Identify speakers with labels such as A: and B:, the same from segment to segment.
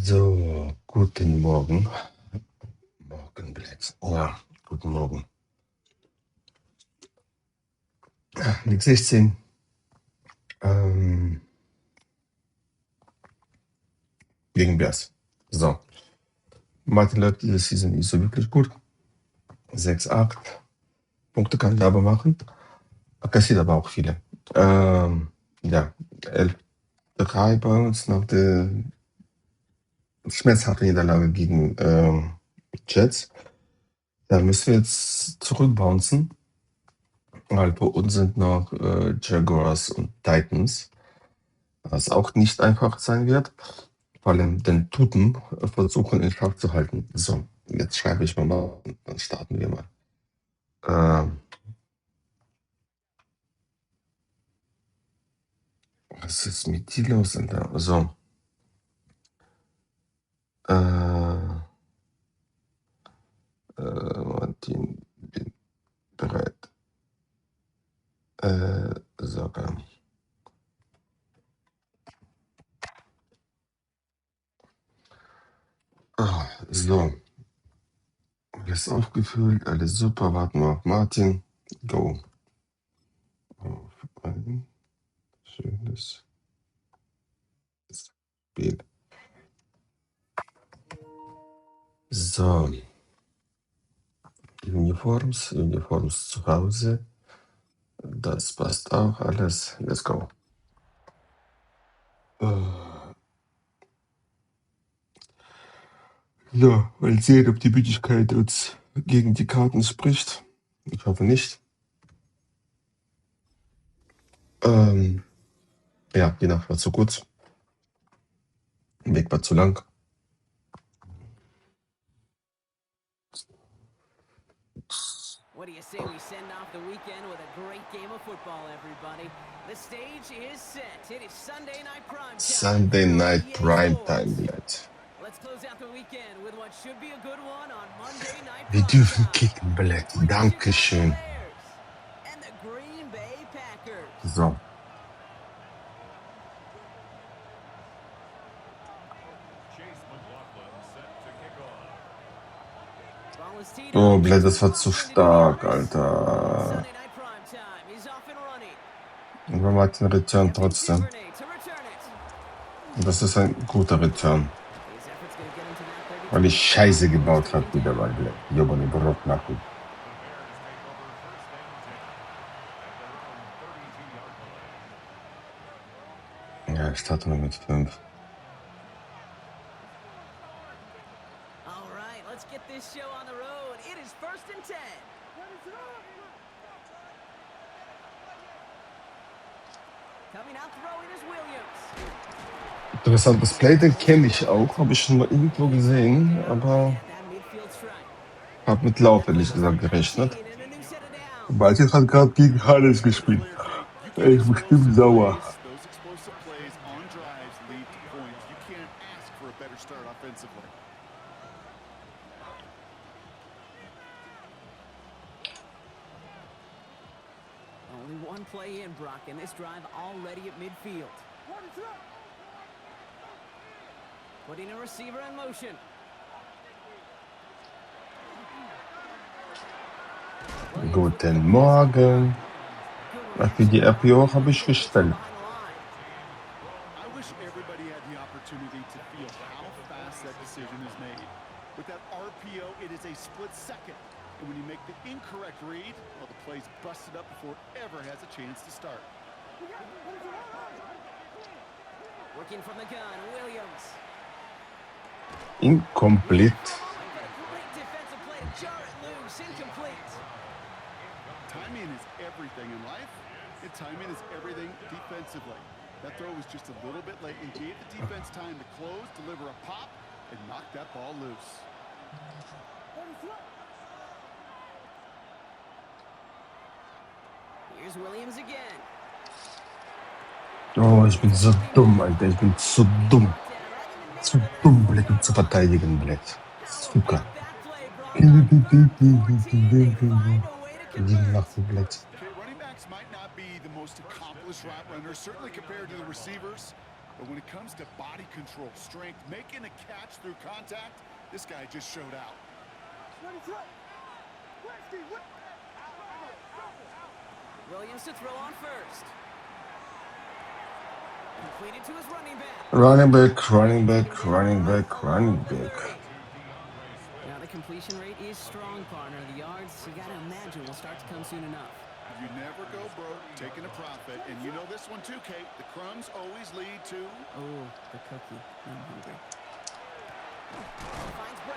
A: So, guten Morgen. Morgen, Blitz. Ja, guten Morgen. Mit 16. Gegen Bears. So. Martin läuft diese Season nicht so wirklich gut. 6-8. Punkte kann ich aber machen. Kassiert aber auch viele. Ja, 11-3 bei uns nach der schmerzhaften Niederlage gegen Jets. Da müssen wir jetzt zurückbouncen. Weil bei uns sind noch Jaguars und Titans, was auch nicht einfach sein wird. Vor allem den Tuten versuchen in Schach zu halten. So, jetzt schreibe ich mal, dann starten wir mal. Was ist mit dir los, Alter? So. Martin, bin bereit. So. So. Alles aufgefüllt, alles super. Warten wir auf Martin. Go. Auf ein schönes Spiel. So. Uniforms zu Hause. Das passt auch alles. Let's go. So, mal sehen, ob die Müdigkeit uns gegen die Karten spricht. Ich hoffe nicht. Ja, die Nacht war zu kurz. Der Weg war zu lang.
B: What do you say we send off the weekend with a great game of football, everybody? The stage is set. It is Sunday night prime time.
A: Sunday night prime time, Blät.
B: Let's close out the weekend with what should be a good one on Monday night
A: Wir
B: prime
A: dürfen
B: time.
A: kicken, Blät.
B: Between the
A: Dankeschön.
B: Chicago Bears and the Green Bay Packers.
A: So. Oh, Blät, das war zu stark, Alter.
B: Sunday night prime time. He's off and running.
A: Und wir machen den Return trotzdem. Das ist ein guter Return. Weil ich Scheiße gebaut habe wieder bei Blät. Jobane Brotnacken. Ja, ich starte nur mit 5.
B: All right, let's get this show on the road. It is 1st and 10. Coming out throwing is Williams.
A: Interessantes Play, den kenne ich auch, habe ich schon mal irgendwo gesehen, aber habe mit Lauf ehrlich gesagt gerechnet. Martin hat gerade gegen Hannes gespielt. Ich bin bestimmt sauer.
B: Only one play in, Brock, and this drive already at midfield. Putting a receiver in motion.
A: Guten Morgen. Für die RPO habe ich gestellt.
C: I wish everybody had the opportunity to feel how fast that decision is made. With that RPO, it is a split second. And when you make the incorrect read, well, the play's busted up before it ever has a chance to start.
B: Working from the gun, Williams.
A: Incomplete.
B: Great defensive play to jar it loose, incomplete.
C: Timing is everything in life, and timing is everything defensively. That throw was just a little bit late and gave the defense time to close, deliver a pop, and knock that ball loose.
B: Here's Williams again.
A: Oh, ich bin so dumm, Alter. Ich bin zu dumm. Zu dumm, Blät, um zu verteidigen, Blät. Zucker. Jeden Nacht, Blät.
C: Okay, running backs might not be the most accomplished route runners, certainly compared to the receivers, But when it comes to body control, strength, making a catch through contact, this guy just showed out.
B: Williams to throw on first. Completed to his running back.
A: Running back, running back, running back, running back.
B: Now the completion rate is strong, partner. The yards, you got to imagine, will start to come soon enough.
C: You never go broke taking a profit. And you know this one too, Kate. The crumbs always lead to...
B: Oh, the cookie. I'm hungry.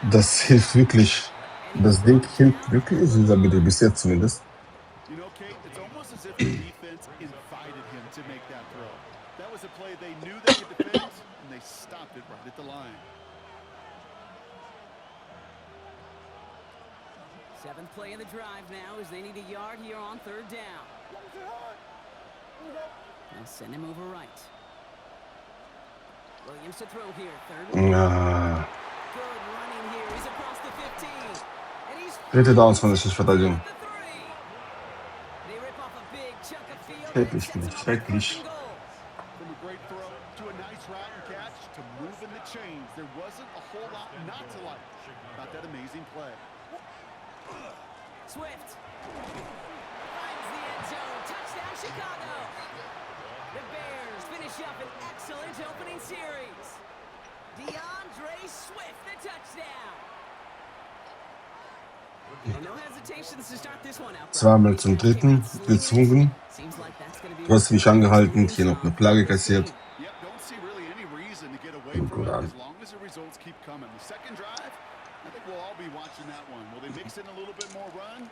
A: Das hilft wirklich. Das Ding hilft wirklich, Isabel, bis jetzt zumindest.
C: You know, Kate, it's almost as if the defense invited him to make that throw. That was a play they knew they could defend, and they stopped it right at the line.
B: Seventh play of the drive now as they need a yard here on third down. They'll send him over right. Williams to throw here. Third and good running here. He's across the 15. And he's
A: Dritte Downs von der Verteidigung.
B: They rip off a big chunk of field.
A: Schrecklich, finde ich. Schrecklich.
C: From a great throw to a nice route and catch to moving the chains. There wasn't a whole lot not to like about that amazing play.
B: Swift finds the end zone. Touchdown, Chicago. The Bears finish up an excellent opening series. DeAndre Swift, the touchdown. No hesitations to start this one out.
A: Zweimal zum dritten gezwungen. Trotzdem nicht angehalten. Hier noch eine Plage kassiert. Fängt gut an.
C: I think we'll all be watching that one. Will they mix in a little bit more run?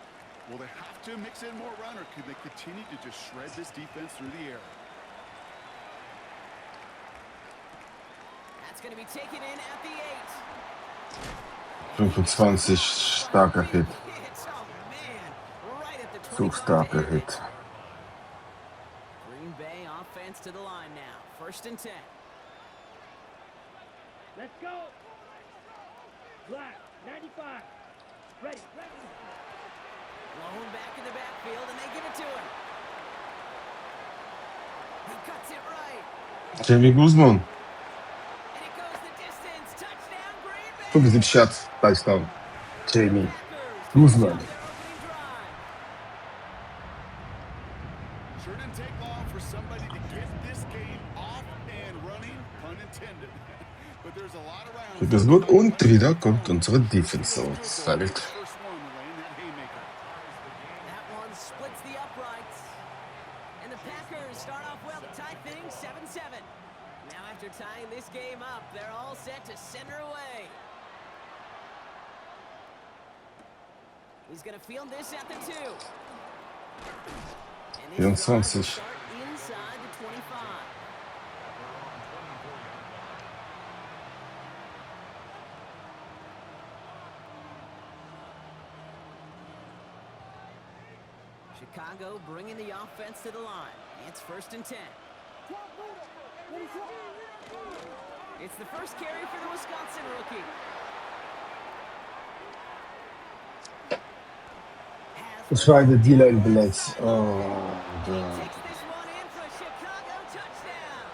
C: Will they have to mix in more run, or could they continue to just shred this defense through the air?
B: That's going to be taken in at the
A: 25, starker Hit. So starker Hit.
B: Green Bay offense to the line now. First and 10.
D: Let's go. Black, 95. Ready.
B: Blown back in the backfield, and they give it to him. He cuts it right.
A: Jamie Guzman.
B: And it goes the distance. Touchdown, Green Bay.
A: 75 Yards, Touchdown. Jamie Guzman.
C: Sure didn't take long for somebody to get this game off and running, pun intended. But there's a lot around.
A: Tut es gut und wieder kommt unsere Defense aufs Feld.
B: That one splits the uprights. And the Packers start off well to tie things 7-7. Now after tying this game up, they're all set to send her away. He's going to field this at the 2. And this drive will
A: 24.
B: start inside the 25. Chicago bringing the offense to the line. It's first and 10. It's the first carry for the Wisconsin rookie.
A: Das war eine D-Line beletzt. Oh,
B: Takes this one in for a Chicago touchdown.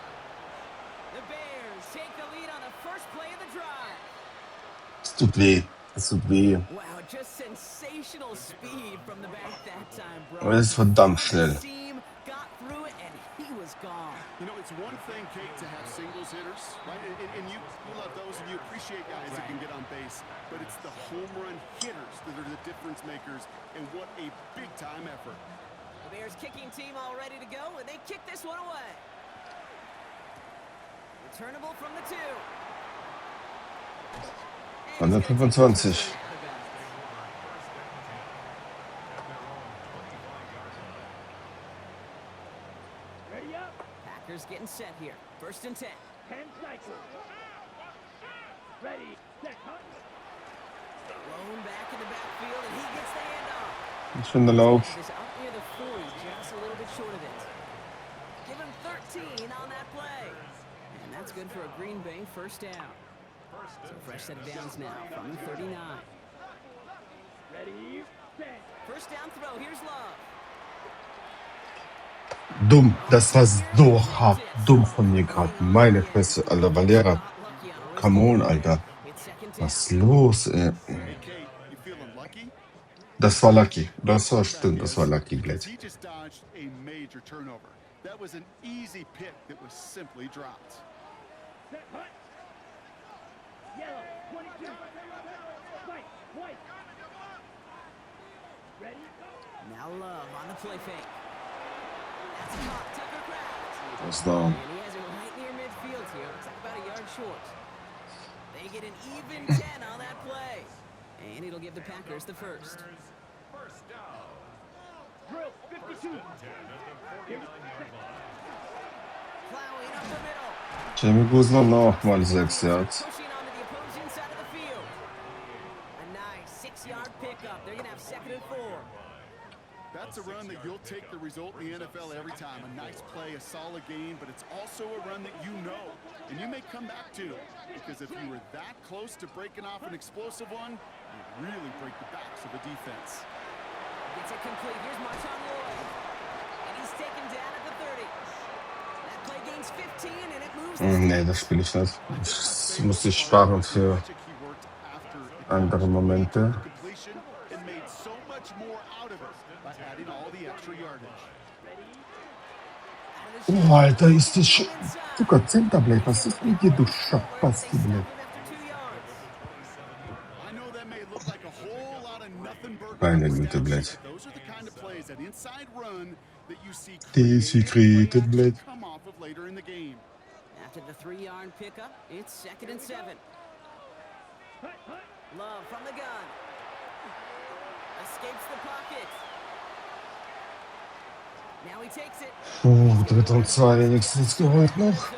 B: The Bears take the lead on the first play of the drive.
A: es tut weh. Es tut weh.
B: Wow, just sensational speed from the back that time, bro.
A: Aber es ist verdammt schnell.
B: Got through it and he was gone.
C: You know, it's one thing, Kate, to have singles hitters, right? And you love those and you appreciate guys that can get on base. But it's the home run hitters that are the difference makers, and what a big-time effort.
B: The Bears kicking team all ready to go, and they kick this one away. Returnable from the 2.
A: 125.
D: Ready up.
B: Packers getting set here. First and 10.
D: 10 cycles. Ready. Set. Hunt.
B: Blown back in the backfield, and he gets the handoff.
A: Schöner Lauf.
B: Is up near the 40, just a little bit short of it. Give him 13 on that play. And that's good for a Green Bay first down. So fresh set of downs now from the 39.
D: Ready. Set.
B: First down throw. Here's Love.
A: Dumm.
B: Oh,
A: Das war
B: and here's the
A: so hart
B: penalty.
A: dumm von mir gerade.
B: Holding on to
A: Meine
B: the edge.
A: Fresse, Alter.
B: Well, they
A: Valera.
B: got lucky on a risky
A: Come on,
B: move there.
A: Alter.
B: It's second
A: Was
B: down.
A: ist los, ey?
C: Hey, Kate, you feeling lucky?
A: Das war lucky. Das war
C: Quarterback
A: stimmt. Das war
C: is,
A: lucky,
C: because
A: blöd.
C: he just dodged a major turnover. That was an easy pick that was simply dropped.
D: Set, hut. Yellow, 22. White, white. Ready?
B: Now Love on the play fake. That's caught. Tucker Craft.
A: Was down.
B: And he has it right near midfield here. Looks like about a yard short. They get an even 10 on that play. And it'll give the Packers the first.
D: Drill, 52. Here's
B: Plowing up the middle.
A: Jamie Guzman nochmal
B: These
A: 6
B: guys are
A: Yards.
B: pushing onto the opposing side of the field. A nice 6-yard pickup. They're going to have second and 4.
C: That's a run that you'll take the result in the NFL every time. A nice play, a solid game, but it's also a run that you know, and you may come back to. Because if you were that close to breaking off an explosive one, you really break the backs of a defense.
B: Gets it complete. Here's Marshawn Lloyd. And he's taken down at the 30. That play gains 15, and it moves the
A: Nee, das
B: sticks.
A: spiele ich nicht.
C: I think my
A: Das muss
C: favorite
A: ich
C: part
A: sparen
C: was the
A: für
C: magic he worked after the
A: andere
C: catch. He took the
A: Momente.
C: completion and made so much more out of it by adding all the extra yardage.
B: Out of the
A: Oh,
B: shotgun.
A: Alter, ist das
B: From
A: schon.
B: inside.
A: Sogar Centerblade. Was
B: Nice
A: ist mit dir, du
B: empowering forward, but
A: Schafbasti,
B: they stop
A: blöd?
B: him after 2 yards.
C: I know that may look like a whole lot of nothing burger on
A: Meine
C: the
A: Güte,
C: stat sheet,
A: blöd.
C: but those are the kind of plays, that inside run that you see
A: Die
C: creative play
A: Secret,
C: action
A: blöd.
C: come off of later in the game.
B: After the 3-yard pickup, it's second and 7.
D: hut, hut.
B: Love from the gun. Escapes the pocket. Now he takes it.
A: Oh, 3. und 2 wenigstens geholt noch.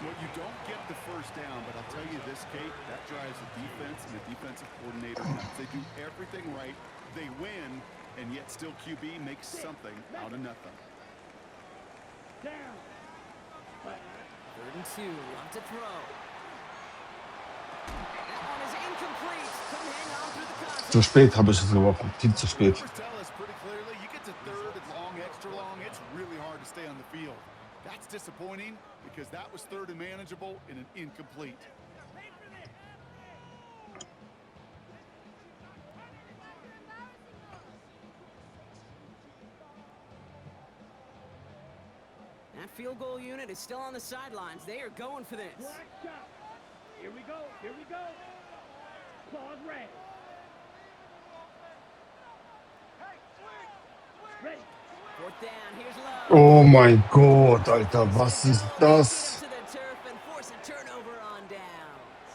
C: Well, you don't get the first down, but I'll tell you this, Kate, that drives the defense and the defensive coordinator nuts. They do everything right, they win, and yet still QB makes something out of nothing.
D: Down.
B: Third and 2. Love to throw. That one is incomplete. Couldn't hang on through the contact.
A: Zu spät habe ich es geworfen. Viel zu spät.
C: Numbers tell us pretty clearly, you get to third and long, extra long, it's really hard to stay on the field. That's disappointing because that was third and manageable in an incomplete.
B: That field goal unit is still on the sidelines. They are going for this.
D: Black shot. Here we go. Here we go. Claws red. Ready.
B: Fourth down. Here's Love.
A: Oh mein Gott, Alter, was ist das?
B: To the turf and force a turnover on downs.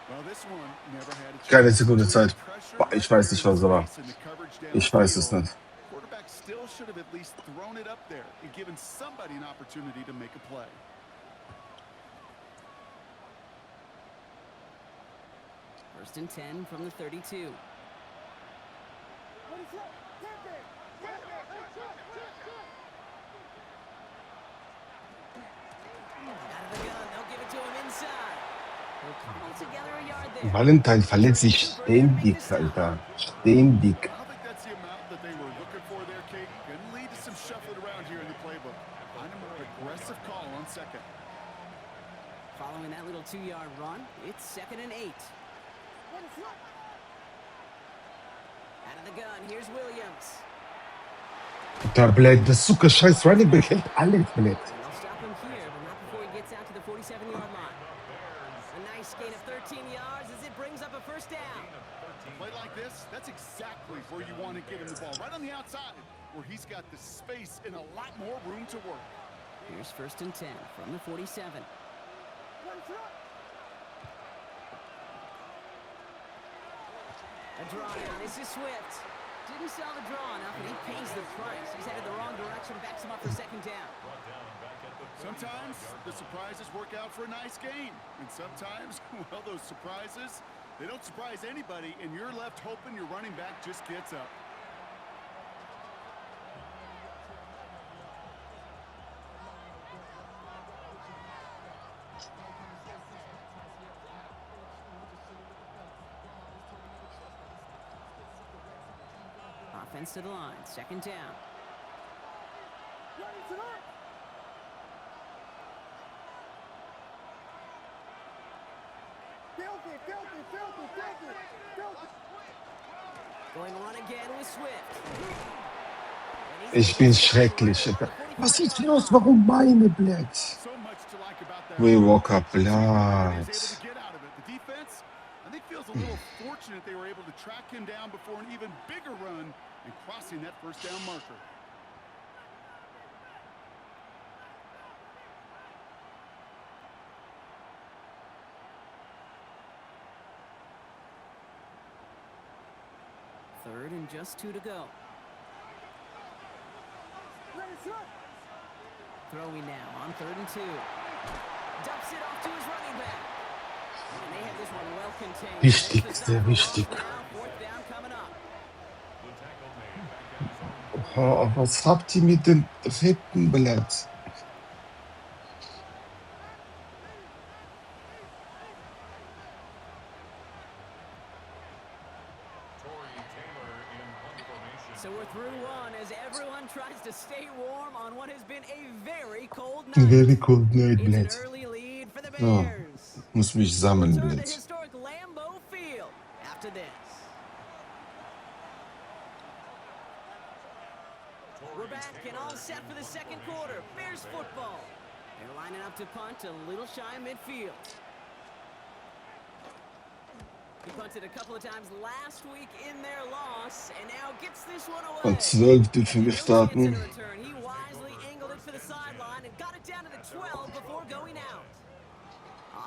C: Well, this one never had a
A: Keine
C: chance.
A: Sekunde
C: Too
A: Zeit.
C: much pressure
A: Boah, ich weiß nicht, was er war.
C: space in the coverage
A: Ich weiß es
C: downfield.
A: nicht.
C: Quarterback still should have at least thrown it up there and given somebody an opportunity to make a play.
B: First and 10 from the 32. Out of the gun. They'll give it to him inside. He'll cobble together a yard there.
A: Valentine verletzt sich ständig, Alter. Ständig.
C: I don't think that's the amount that they were looking for there, Kate. Going to lead to some shuffling around here in the playbook. Find a more aggressive call on second.
B: Following that little 2-yard run, it's second and 8. Out of the gun. Here's Williams.
A: Da, blöd, das Zucker scheiß Running Back hält alles, blöd.
B: They'll stop him here, but not before he gets out to the 47-yard line. A nice gain of 13 yards as it brings up a first down.
C: Play like this, that's exactly where you want to get him the ball. Right on the outside, where he's got the space and a lot more room to work.
B: Here's first and 10 from the 47. A draw down. This is Swift. Didn't sell the draw enough, and he pays the price. He's headed the wrong direction, backs him up for second down.
C: Sometimes the surprises work out for a nice game. And sometimes, well, those surprises, they don't surprise anybody, and you're left hoping your running back just gets up.
B: Offense to the line. Second down. Going to run again with Swift. And he's
A: Ich
B: able
A: bin
B: to get it
A: schrecklich.
B: through at the
A: Was
B: 45
A: ist
B: yard
A: los?
B: line.
A: Warum meine, blядь?
C: So much to like about that
A: Will
C: run.
A: Walker,
C: Let's see what Everybody's able to
A: blядь.
C: get out of it. The defense, I think, feels a little fortunate they were able to track him down before an even bigger run and crossing that first down marker.
B: Third and just 2 to go. Throwing now on 3rd and 2. Dumps it off to his running back. And they have this one well contained.
A: Wichtig,
B: Makes the stop
A: sehr
B: for a loss
A: wichtig.
B: now. 4th down coming up.
A: Oh, was habt ihr mit den Rippen, blядь?
B: So we're through one as everyone tries to stay warm on what has been a very cold night.
A: Very cold night,
B: It's an
A: blядь.
B: early lead for the
A: So,
B: Bears.
A: muss mich
B: We'll
A: sammeln,
B: turn to
A: blядь.
B: historic Lambeau Field after this. We're back and all set for the second quarter. Bears football. They're lining up to punt a little shy of midfield. He punted a couple of times last week in their loss and now gets this one away.
A: Und 12 dürfen wir
B: No chance at a
A: starten.
B: return. He wisely angled it for the sideline and got it down to the 12 before going out.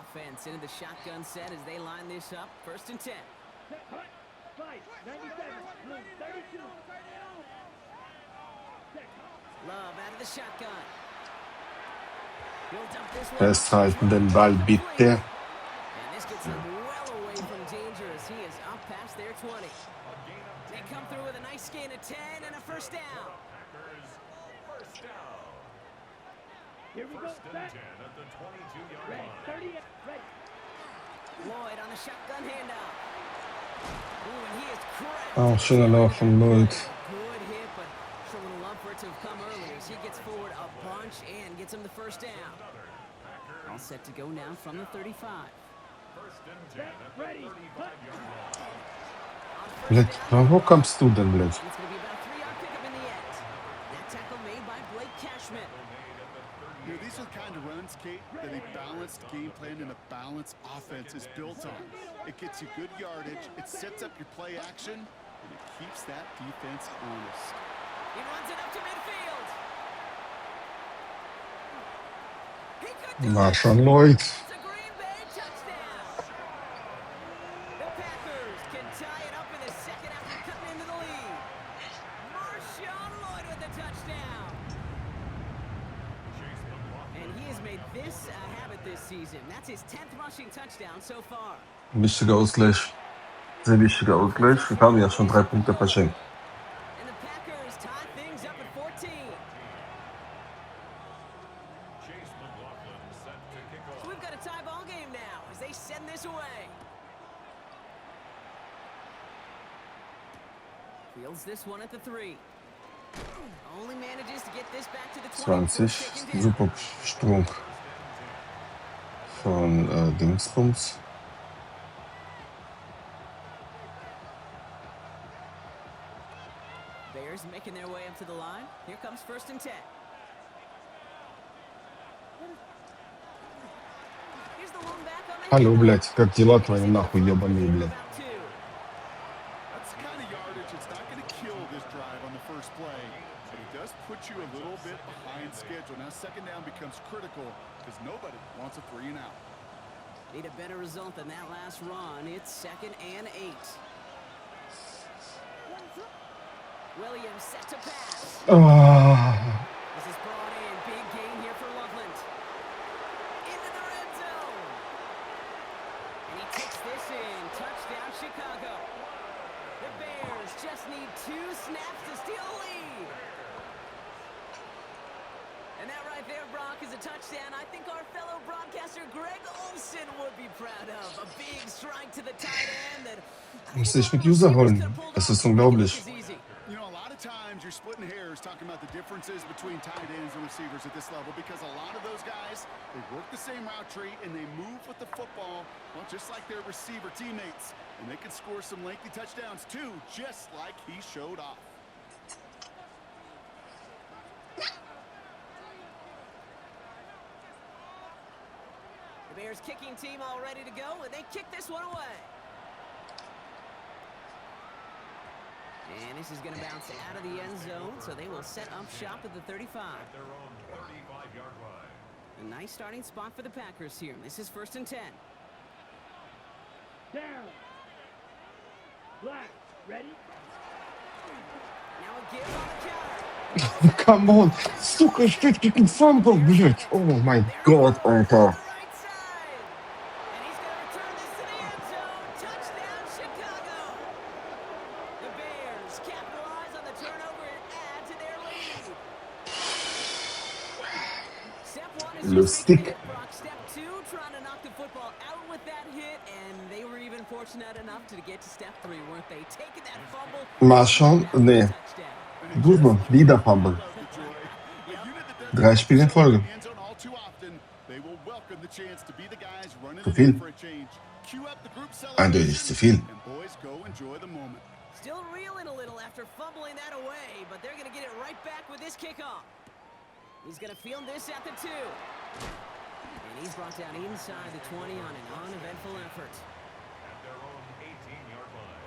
B: Offense into the shotgun set as they line this up. 1st and 10.
D: Fight, 97, room 32.
B: Love out of the shotgun. He'll dump this one.
A: Festhalten den Ball, bitte.
B: And this gets them well away from danger as he is up past their 20. They come through with a nice gain of 10 and a 1st down.
D: Here we go, back. Ready, 30, ready.
B: Lloyd on the shotgun handoff. Ooh, and he is correct.
A: Oh, schöner Lauf von Lloyd.
B: Good hit, but sure would have loved for it to have come earlier as he gets forward a bunch and gets him the 1st down. All set to go now from the 35.
D: Set, ready, cut.
A: Blядь, wo kommst du denn, blядь?
B: It's going to be about a 3-yard pickup in the end. That tackle made by Blake Cashman.
C: You know, these are the kind of runs, Kate, that a balanced game plan and a balanced offense is built on. It gets you good yardage, it sets up your play action, and it keeps that defense honest.
B: He runs it up to midfield. He could do
A: Marsch
B: it.
A: an Lloyd.
B: It's a Green Bay touchdown. The Packers can tie it up in the second after cutting into the lead. Marshawn Lloyd with the touchdown. And he has made this a habit this season. That's his 10th rushing touchdown so far.
A: Wichtiger Ausgleich. Sehr wichtiger Ausgleich. Wir haben ja schon 3 Punkte verschenkt.
B: And the Packers tie things up at 14. So we've got a tie ball game now as they send this away. Fields this one at the 3. Only manages to get this back to the 20.
A: 20. Super Sprung von Dingsbums.
B: Bears making their way up to the line. Here comes 1st and 10. Here's the one back on the
A: Алло,
B: handoff.
A: блядь, как дела твои, нахуй, ебаные, блядь.
B: About 2.
C: That's the kind of yardage that's not going to kill this drive on the first play, but it does put you a little bit behind schedule. Now 2nd down becomes critical because nobody wants a 3 and out.
B: Need a better result than that last run. It's 2nd and 8. Williams set to pass.
A: Ah,
B: This is brought in. Big gain here for Loveland. Into the red zone. And he takes this in. Touchdown, Chicago. The Bears just need 2 snaps to steal the lead. And that right there, Brock, is a touchdown I think our fellow broadcaster Greg Olsen would be proud of. A big strike to the tight end that
A: muss ich mit User holen. Das ist unglaublich.
C: You know, a lot of of times you're splitting hairs talking about the differences between tight ends and receivers at this level because a lot of those guys, they work the same route tree and they move with the football, well, just like their receiver teammates. And they can score some lengthy touchdowns too, just like he showed off.
B: The Bears kicking team all ready to go, and they kick this one away. And this is going to bounce out of the end zone, so they will set up shop at the 35.
E: At their own 35-yard line.
B: A nice starting spot for the Packers here. This is 1st and 10.
D: Down. Black. Ready?
B: Now a give on the counter.
A: Come on. Сука, штучки фамбл, блядь. О май гад, Alter.
B: Right side. And he's going to return this to the end zone. Touchdown, Chicago. The Bears capitalize on the turnover and add to their lead. Step 1 is
A: Le
B: just making
A: stick.
B: a hit, Brock. Step 2, trying to knock the football out with that hit, and they were even fortunate enough to get to step 3, weren't they? Taking that fumble.
A: Mal schauen. Nee.
B: Touchdown.
A: Guzman, wieder Fumble. 3 Spiele in Folge. Zu viel. Eindeutig zu viel.
B: Still reeling a little after fumbling that away, but they're going to get it right back with this kickoff. He's going to field this at the 2. And he's brought down inside the 20 on an uneventful effort.
E: At their own 18-yard line.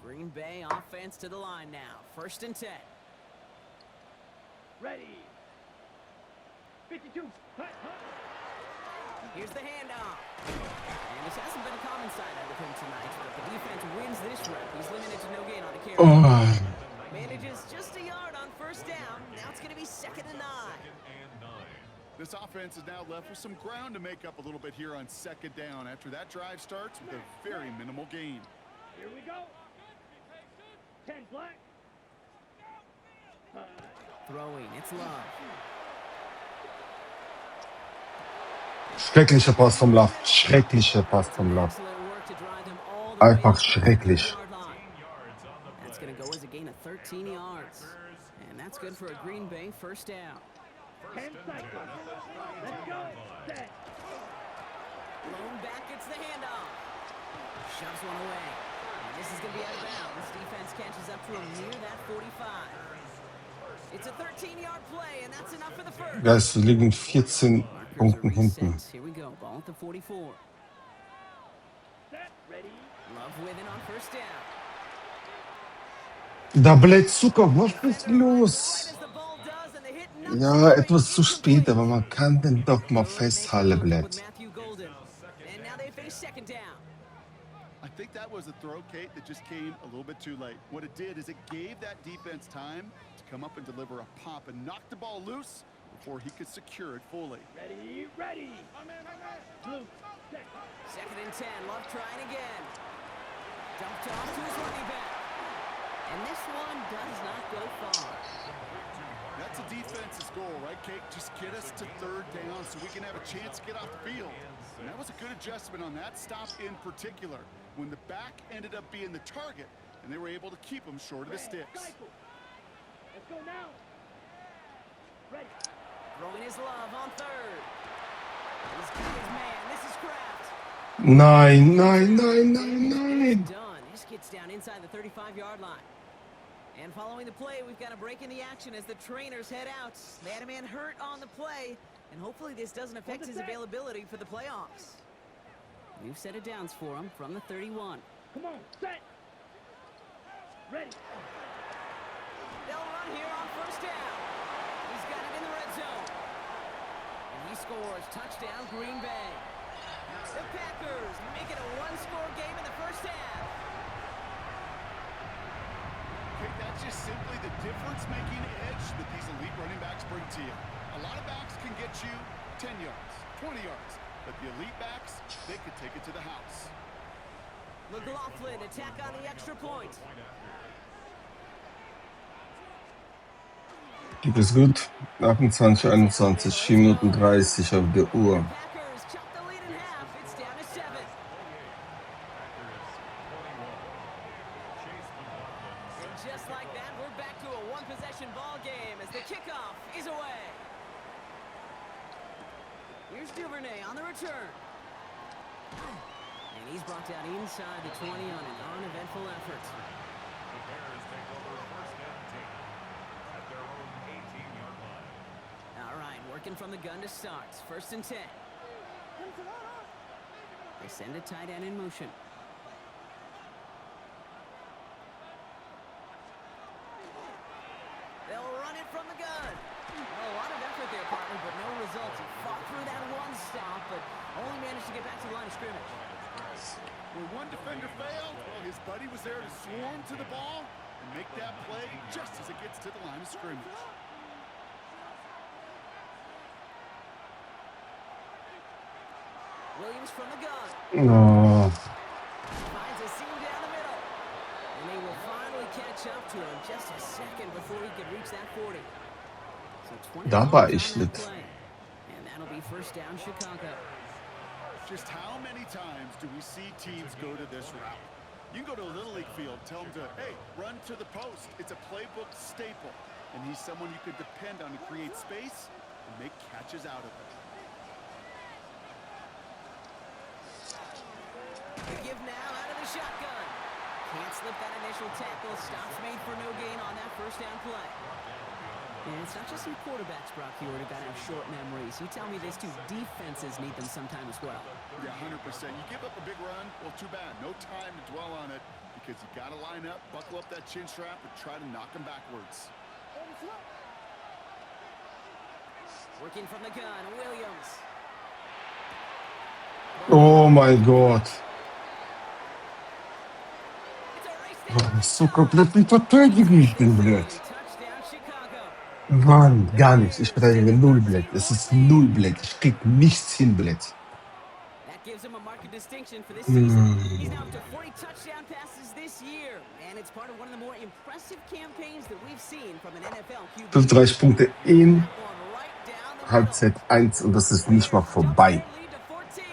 B: Green Bay offense to the line now. 1st and 10.
D: Ready. 52. Hut, hut.
B: Here's the handoff. And this hasn't been a common sight out of him tonight, but the defense wins this rep. He's limited to no gain on the carry.
A: Oh.
B: Manages just a yard on 1st down. Now it's going to be 2nd and 9.
C: This offense is now left with some ground to make up a little bit here on 2nd down after that drive starts with a very minimal gain.
D: Here we go. 10 black.
B: Throwing, it's Love.
A: Schrecklicher Pass vom Love. Schrecklicher Pass vom Love.
B: Excellent work to drive them all the way
A: Einfach
B: to the
A: schrecklich.
B: 15-yard line. That's going to go as a gain of 13 yards. And that's good for a Green Bay 1st down.
D: 10 cycles. Let's go. Set.
B: Blown back, gets the handoff. Shoves one away. And this is going to be out of bounds. This defense catches up to him near that 45. It's a 13-yard play, and that's enough for the first.
A: Guys, wir liegen 14
B: Markers are
A: Punkten hinten.
B: reset. Here we go. Ball at the 44.
D: Set. Ready.
B: Love with it on 1st down.
A: Da, blöd, Zucker, was ist los?
B: As the ball does, and the hit knocks
A: Ja,
B: it
A: etwas zu
B: incomplete.
A: spät, aber man kann den doch mal
B: Good
A: festhalten,
B: make
A: blöd.
B: with Matthew Golden. And now they face 2nd down.
C: I think that was a throw, Kate, that just came a little bit too late. What it did is it gave that defense time to come up and deliver a pop and knock the ball loose before he could secure it fully.
D: Ready. Ready. Blue. Set.
B: 2nd and 10. Love trying again. Dumped off to his running back. And this one does not go far.
C: That's a defense's goal, right, Kate? Just get us to 3rd down so we can have a chance to get off the field. And that was a good adjustment on that stop in particular, when the back ended up being the target, and they were able to keep him short of the sticks.
D: Cycle. Let's go now. Ready.
B: Throwing his Love on 3rd. He's got his man. This is Kraft.
A: Nein, nein, nein, nein, nein.
B: Done. This gets down inside the 35-yard line. And following the play, we've got a break in the action as the trainers head out. They had a man hurt on the play, and hopefully this doesn't affect his availability for the playoffs. We've set it downs for him from the 31.
D: Come on. Set. Ready.
B: They'll run here on 1st down. He's got it in the red zone. And he scores. Touchdown, Green Bay. The Packers make it a one-score game in the 1st half.
C: That's just simply the difference-making edge that these elite running backs bring to you. A lot of backs can get you 10 yards, 20 yards, but the elite backs, they could take it to the house.
B: McLaughlin attack on the extra point.
A: Geht es gut? 28, 21, 4 Minuten 30 auf der Uhr.
B: Packers chop the lead in half. It's down to 7. Here's Duvernay on the return. And he's brought down inside the 20 on an uneventful effort.
E: The Bears take over first and 10 at their own 18-yard line.
B: All right, working from the gun to start. First and 10. They send a tight end in motion. They'll run it from the gun. A lot of effort there, partner, but no results. He fought through that one stop, but only managed to get back to the line of scrimmage.
C: Where one defender failed, well, his buddy was there to swarm to the ball and make that play just as it gets to the line of scrimmage.
B: Williams from the gun.
A: Oh,
B: Finds a seam down the middle. And they will finally catch up to him just a second before he could reach that 40. So 20
A: da
B: yards
A: war
B: on
A: ich
B: that
A: nicht.
B: play. And that'll be first down Chicago.
C: Just how many times do we see teams go to this route? You can go to a Little League field, tell them to, hey, run to the post. It's a playbook staple. And he's someone you could depend on to create space and make catches out of it.
B: The give now out of the shotgun. Can't slip that initial tackle. Stops made for no gain on that first down play. And it's not just some quarterbacks, Brock, here who gotta have short memories. You tell me these two defenses need them sometime as well.
C: Yeah, 100%. You give up a big run, well, too bad. No time to dwell on it because you got to line up, buckle up that chin strap, and try to knock him backwards.
B: Working from the gun, Williams.
A: Oh mein Gott.
B: It's a race
A: Oh,
B: down.
A: so komplett nicht verteidigen, ich bin blöd.
B: Touchdown, Chicago.
A: Mann, gar nichts. Ich verteidige null, Blöd. Es ist null, Blöd. Ich krieg nichts hin, Blöd.
B: That gives him a marked distinction for this season. He's now up to 40 touchdown passes this year. And it's part of one of the more impressive campaigns that we've seen from an NFL QB.
A: 35 Punkte in
B: That one right down the middle.
A: Halbzeit 1 und das ist nicht mal vorbei.
B: Lead to 14.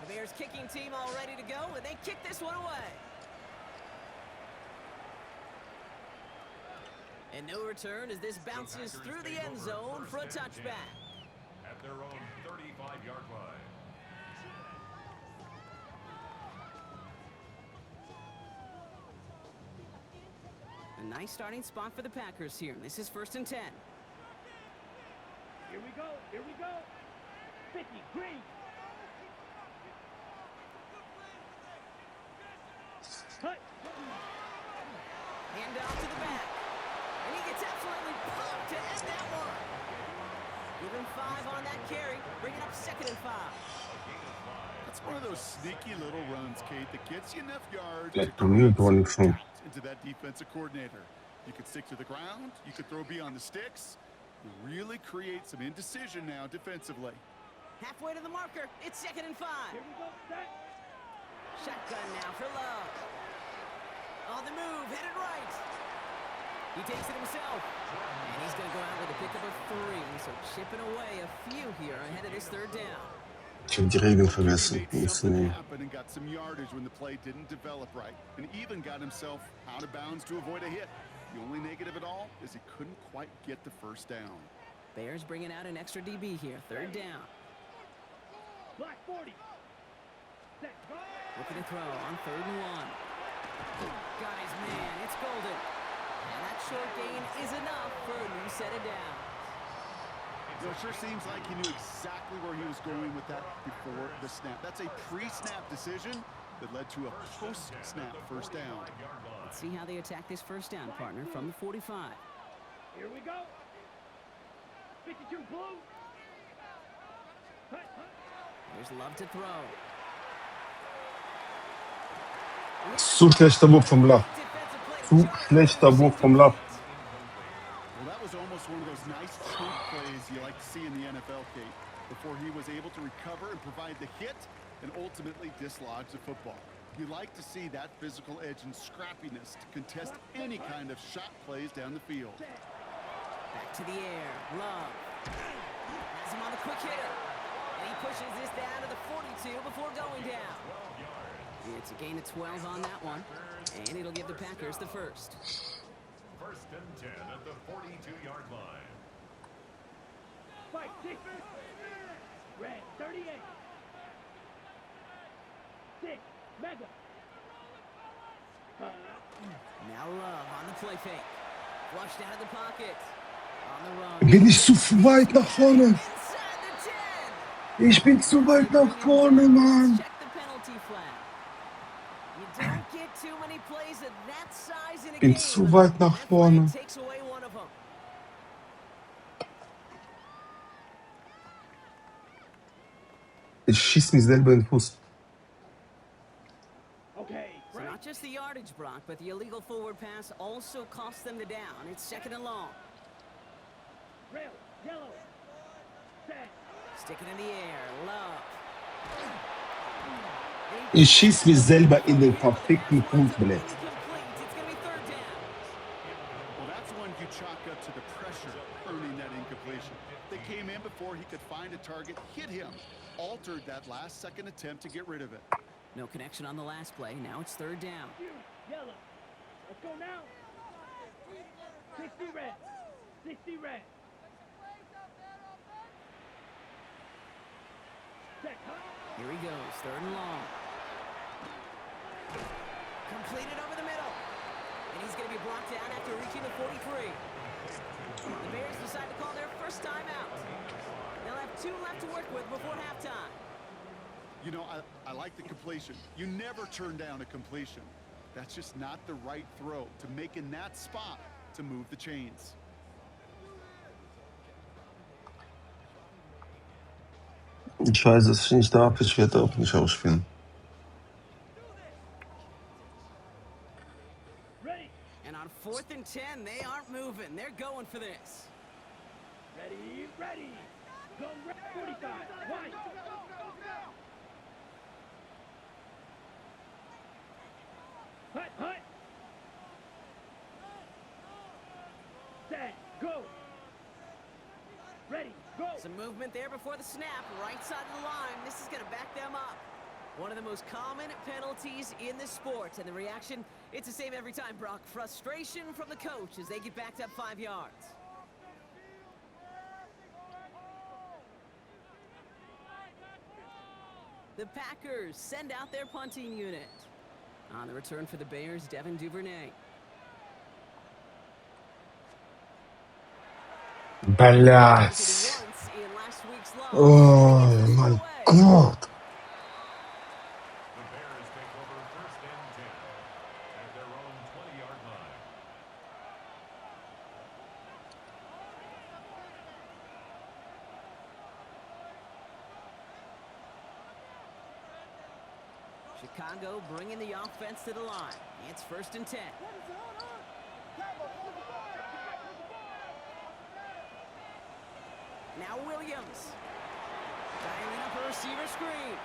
B: The Bears kicking team all ready to go, and they kick this one away. And no return as this bounces through the end zone for a touchback.
E: At their own 35-yard line.
B: A nice starting spot for the Packers here. This is first and 10.
D: Here we go. Here we go. 50, green. Cut.
B: Hand off to the back. And he gets absolutely pumped to end that one. Give him 5 on that carry. Bring it up second and 5.
C: That's one of those sneaky little runs, Kate, that gets you enough yards
A: Ja,
C: to
A: Turnier
C: create some
A: gewonnen schon.
C: doubt into that defensive coordinator. You could stick to the ground. You could throw beyond the sticks. You really create some indecision now defensively.
B: Halfway to the marker. It's second and 5.
D: Here we go. Set.
B: Shotgun now for Love. On the move, headed right. He takes it himself. And he's going to go out with a pickup of 3. So chipping away a few here ahead of this third down.
A: Ich habe die Regeln
C: He
A: vergessen.
C: made something
A: Musste
C: happen and got some yardage when the play didn't develop right, and even got himself out of bounds to avoid a hit. The only negative at all is he couldn't quite get the first down.
B: Bears bringing out an extra DB here. Third down.
D: Black 40. Set. Go.
B: Looking to throw on third and 1. Got his man. It's Golden. And that short gain is enough for a new set of downs.
C: You know, it sure seems like he knew exactly where he was going with that before the snap. That's a pre-snap decision that led to a post-snap first down.
B: Let's see how they attack this first down, partner, from the 45.
D: Here we go. 52 blue. Cut.
B: There's Love to throw.
A: Zu schlechter Wurf vom Love. Zu schlechter Wurf vom Love.
C: Well, that was almost one of those nice chunk plays you like to see in the NFL, Kate, before he was able to recover and provide the hit and ultimately dislodge the football. You like to see that physical edge and scrappiness to contest any kind of shot plays down the field.
B: Back to the air. Love. Has him on the quick hitter. And he pushes this down to the 42 before going down. It's a gain of 12 on that one. And it'll give the Packers the first.
E: first and 10 at the 42-yard line.
D: Fight, 6. Red, 38. 6. Mega.
B: Now Love on the play fake. Flushed out of the pocket. On the run.
A: Bin ich zu weit nach vorne?
B: Inside the 10.
A: Ich bin zu weit nach vorne, Mann.
B: Check the penalty flag. You don't get too many plays of that size in a
A: Bin
B: game.
A: zu weit nach
B: That
A: vorne.
B: flag takes away one of them.
A: Ich schieß mich selber in den Fuß.
D: Okay,
B: So
D: break.
B: not just the yardage, Brock, but the illegal forward pass also cost them the down. It's second and long.
D: Rail, yellow. Set.
B: Stick it in the air. Love.
A: Ich schieß mich selber in den verfickten Fuß, Blät.
B: It's going to be third down.
C: Well, that's one you chalk up to the pressure earning that incompletion. They came in before he could find a target, hit him, altered that last-second attempt to get rid of it.
B: No connection on the last play. Now it's third down.
D: Yellow. Let's go now. 60 red. 60 red. Set.
B: Here he goes, third and long. Completed over the middle. And he's going to be brought down after reaching the 43. The Bears decide to call their first timeout. They'll have 2 left to work with before halftime.
C: You know, I like the completion. You never turn down a completion. That's just not the right throw to make in that spot to move the chains.
A: Ich weiß, dass ich nicht darf. Ich werde auch nicht ausspielen.
D: Ready.
B: And on 4th and 10, they aren't moving. They're going for this.
D: Ready, ready. Go red 45. White. Hut, hut. Set, go. Ready, go.
B: Some movement there before the snap, right side of the line. This is going to back them up. One of the most common penalties in the sport, and the reaction, it's the same every time, Brock. Frustration from the coach as they get backed up 5 yards. The Packers send out their punting unit. On the return for the Bears, Devin Duvernay.
A: Блядь.
B: Once in last week's loss.
A: Oh mein Gott.
E: The Bears take over first and 10 at their own 20-yard line.
B: Chicago bringing the offense to the line. It's first and 10. Now Williams. Dialing up a receiver screen.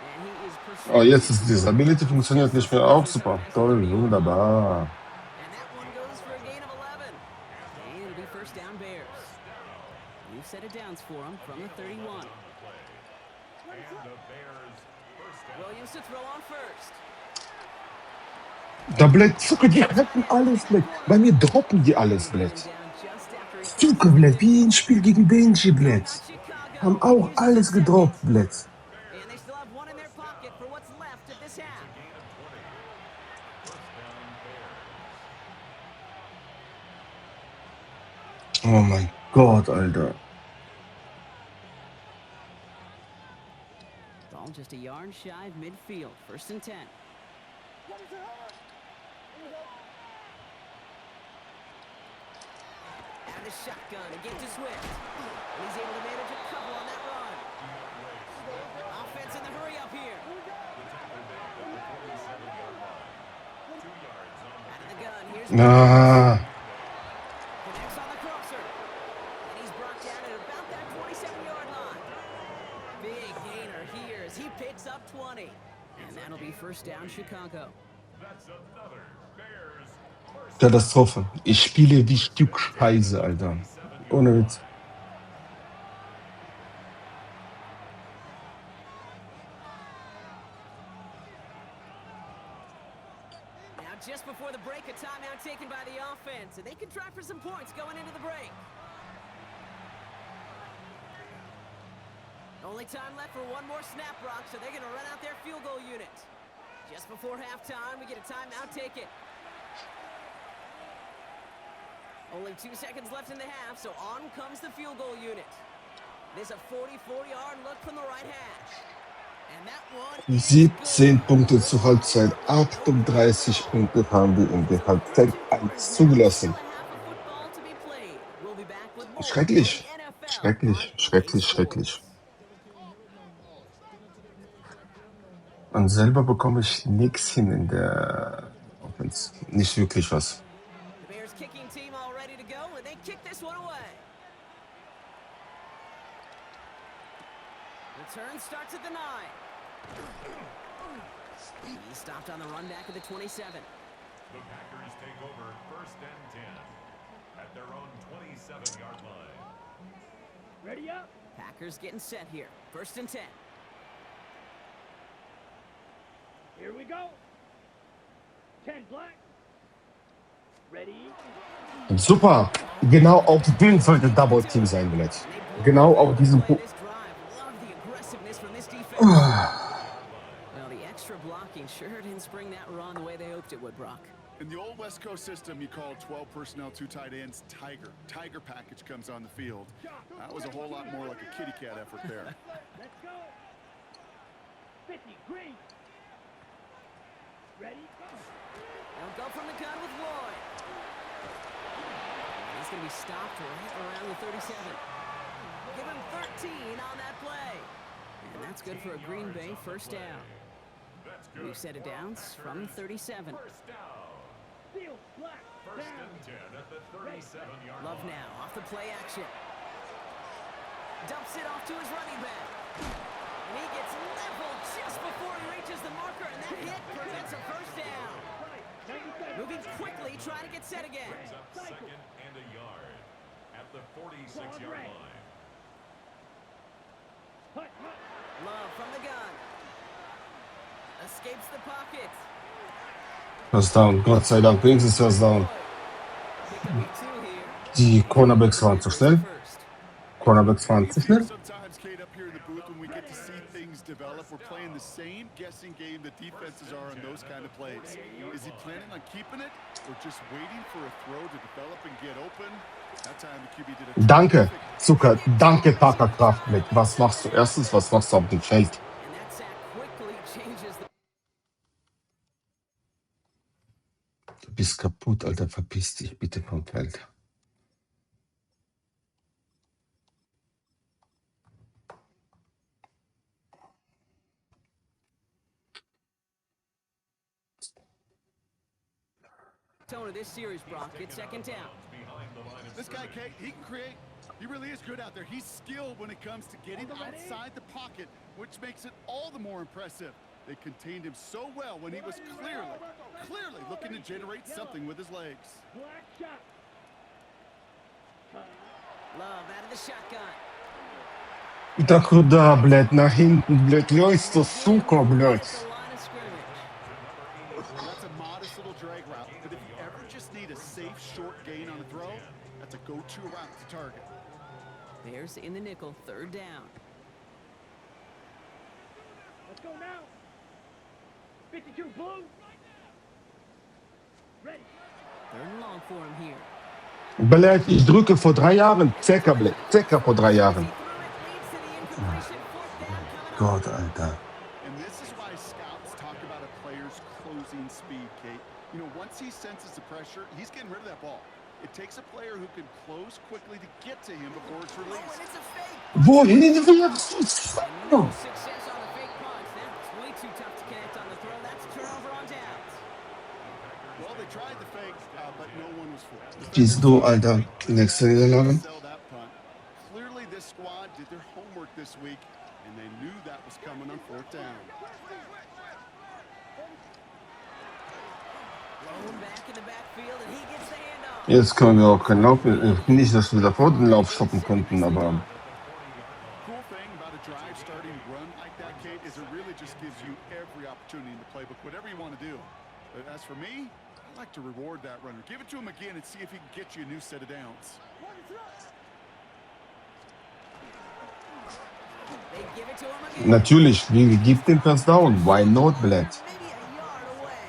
B: And he is pursuing.
A: Oh, jetzt ist Disability funktioniert nicht mehr. Auch super. Toll, wunderbar.
B: And that one goes for a gain of 11. And it'll be first down Bears. New set of downs for him from the 31.
E: And the Bears first down.
B: Williams to throw on first.
A: Da, blöd, Zucker, die retten alles, blöd. Bei mir droppen die alles, blöd.
B: Down just after he
A: Zucker, blöd, wie ein Spiel gegen Benji, blöd. Haben auch alles gedroppt, blöd.
B: And they still have one in their pocket for what's left of this half.
A: Oh mein Gott, Alter.
B: Ball just a yard shy of midfield. First and 10. And the shotgun again to Swift. And he's able to manage a couple on that run. Offense in the hurry up here. Out of the gun. Here's
A: Ah,
B: connects on the crosser. And he's brought down at about that 27-yard line. Big gainer here as he picks up 20. And that'll be first down Chicago.
E: That's another Bears first
A: Katastrophe. Ich spiele wie Stück Scheiße, Alter. Ohne Witz.
B: Now just before the break, a timeout timeout taken by the offense, and they can try for some points going into the break. Only time left for one more snap, Brock, so they're going to run out their field goal unit. Just before halftime, we get a timeout taken. Only 2 seconds left in the half, so on comes the field goal unit. There's a 44-yard look from the right hash. And that one is
A: 17
B: good.
A: Punkte zur Halbzeit. 38 Punkte haben wir in der Halbzeit 1 zugelassen. Schrecklich. Schrecklich, schrecklich, schrecklich. Und selber bekomme ich nichts hin in der Offense. Nicht wirklich was.
B: The Bears kicking team all ready to go, and they kick this one away. Return starts at the 9. He stopped on the run back at the 27.
E: The Packers take over 1st and 10 at their own 27-yard line.
D: Ready up.
B: Packers getting set here. 1st and 10.
D: Here we go. 10 black. Ready.
A: Super. Genau auf den sollte Double Team sein, vielleicht. Genau auf diesem Punkt.
B: Well, the extra blocking sure didn't spring that run the way they hoped it would, Brock.
C: In the old West Coast system, you call 12 personnel, 2 tight ends, Tiger. Tiger package comes on the field. That was a whole lot more like a kitty cat effort there.
D: Let's go. 50 green. Ready?
B: They'll go from the gun with Lloyd. He's going to be stopped right around the 37. Give him 13 on that play. And that's good for a Green Bay 1st down. New set of downs from 37.
E: First down.
D: Field black.
E: 1st and 10 at the 37-yard
B: Love
E: line.
B: now off the play action. Dumps it off to his running back. And he gets leveled just before he reaches the marker, and that hit prevents a 1st down. Moving quickly, trying to get set again.
E: Brings up 2nd and a yard at the 46-yard line.
D: Hut, hut.
B: Love from the gun. Escapes the pocket.
A: First down. Gott sei Dank, wenigstens First down. Die Cornerbacks waren zu schnell. Cornerbacks waren zu schnell.
C: Sometimes, Kate, up here in the booth, when we get to see things develop, we're playing the same guessing game that defenses are on those kind of plays. Is he planning on keeping it or just waiting for a throw to develop and get open? That time the QB did a
A: Danke, Zucker. Danke, Tucker Kraftblick. Was machst du erstens? Was machst du auf dem Feld?
B: And that sack quickly changes the
A: Du bist kaputt, Alter. Verpiss dich bitte vom Feld.
B: tone of this series, Brock. It's 2nd down.
C: This guy, Kate, he can create. He really is good out there. He's skilled when it comes to getting outside the pocket, which makes it all the more impressive. They contained him so well when he was clearly looking to generate something with his legs.
D: Black shot.
B: Love out of the shotgun.
A: Да куда, блядь, на hinten, блядь, лезь-то, сука, блядь.
B: The line of scrimmage.
C: That's a modest little drag route, but if you ever just need a safe, short gain on a throw, that's a go-to route to target.
B: Bears in the nickel, 3rd down.
D: Let's go now. 52 blue. Ready.
B: 3rd and long for him here.
A: Блядь, ich drücke vor 3 Jahren. Zecker, blядь. Zecker vor 3 Jahren. Gott, Alter.
C: And this is why scouts talk about a player's closing speed, Kate. You know, once he senses the pressure, he's getting rid of that ball. It takes a player who can close quickly to get to him before it's
B: Oh, and
C: released.
B: it's a fake.
A: Wohin wirfst du?
B: No success on the fake punch. That's way too tough to connect on the throw. That's a turnover on downs.
C: Well, they tried the fake, but no one was fooled.
A: Pizdu, Alter. Nächste Niederlage.
C: Sell that punt. Clearly, this squad did their homework this week, and they knew that was coming on 4th down.
B: Blown back in the backfield, and he gets the handoff.
A: Jetzt können wir auch keinen Lauf. Nicht, dass wir davor den Lauf stoppen konnten, aber
C: Cool thing about a drive starting run like that, Kate, is it really just gives you every opportunity in the playbook, whatever you want to do. But as for me, I like to reward that runner. Give it to him again and see if he can get you a new set of downs.
B: They give it to him again.
A: Natürlich, gib den First Down. Why not, блядь?
B: Maybe a yard away.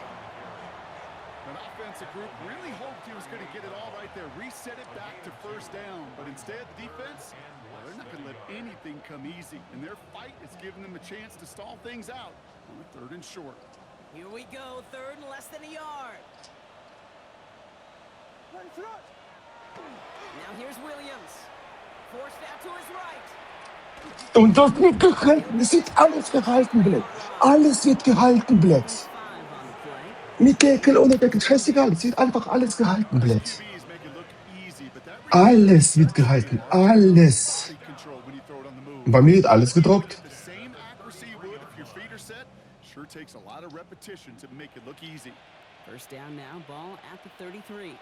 C: That offensive group really hoped he was going to get it all right there, reset it back to first down. But instead, the defense, well, they're not going to let anything come easy. And their fight is giving them a chance to stall things out on a 3rd and short.
B: Here we go, 3rd and less than a yard. Now here's Williams. Forced out to his right.
A: Und das wird gehalten. Das wird alles gehalten, blöd. Alles wird gehalten, blöd.
B: 5 on the play.
A: Mit Deckel, ohne Deckel, scheißegal. Es wird einfach alles gehalten, blöd.
C: QBs make it look easy, but that
A: Alles wird gehalten. Alles.
C: body control when you throw it on the move.
A: Und bei mir wird alles gedroppt.
C: The same accuracy you would if your feet are set sure takes a lot of repetition to make it look easy.
B: First down now, ball at the 33.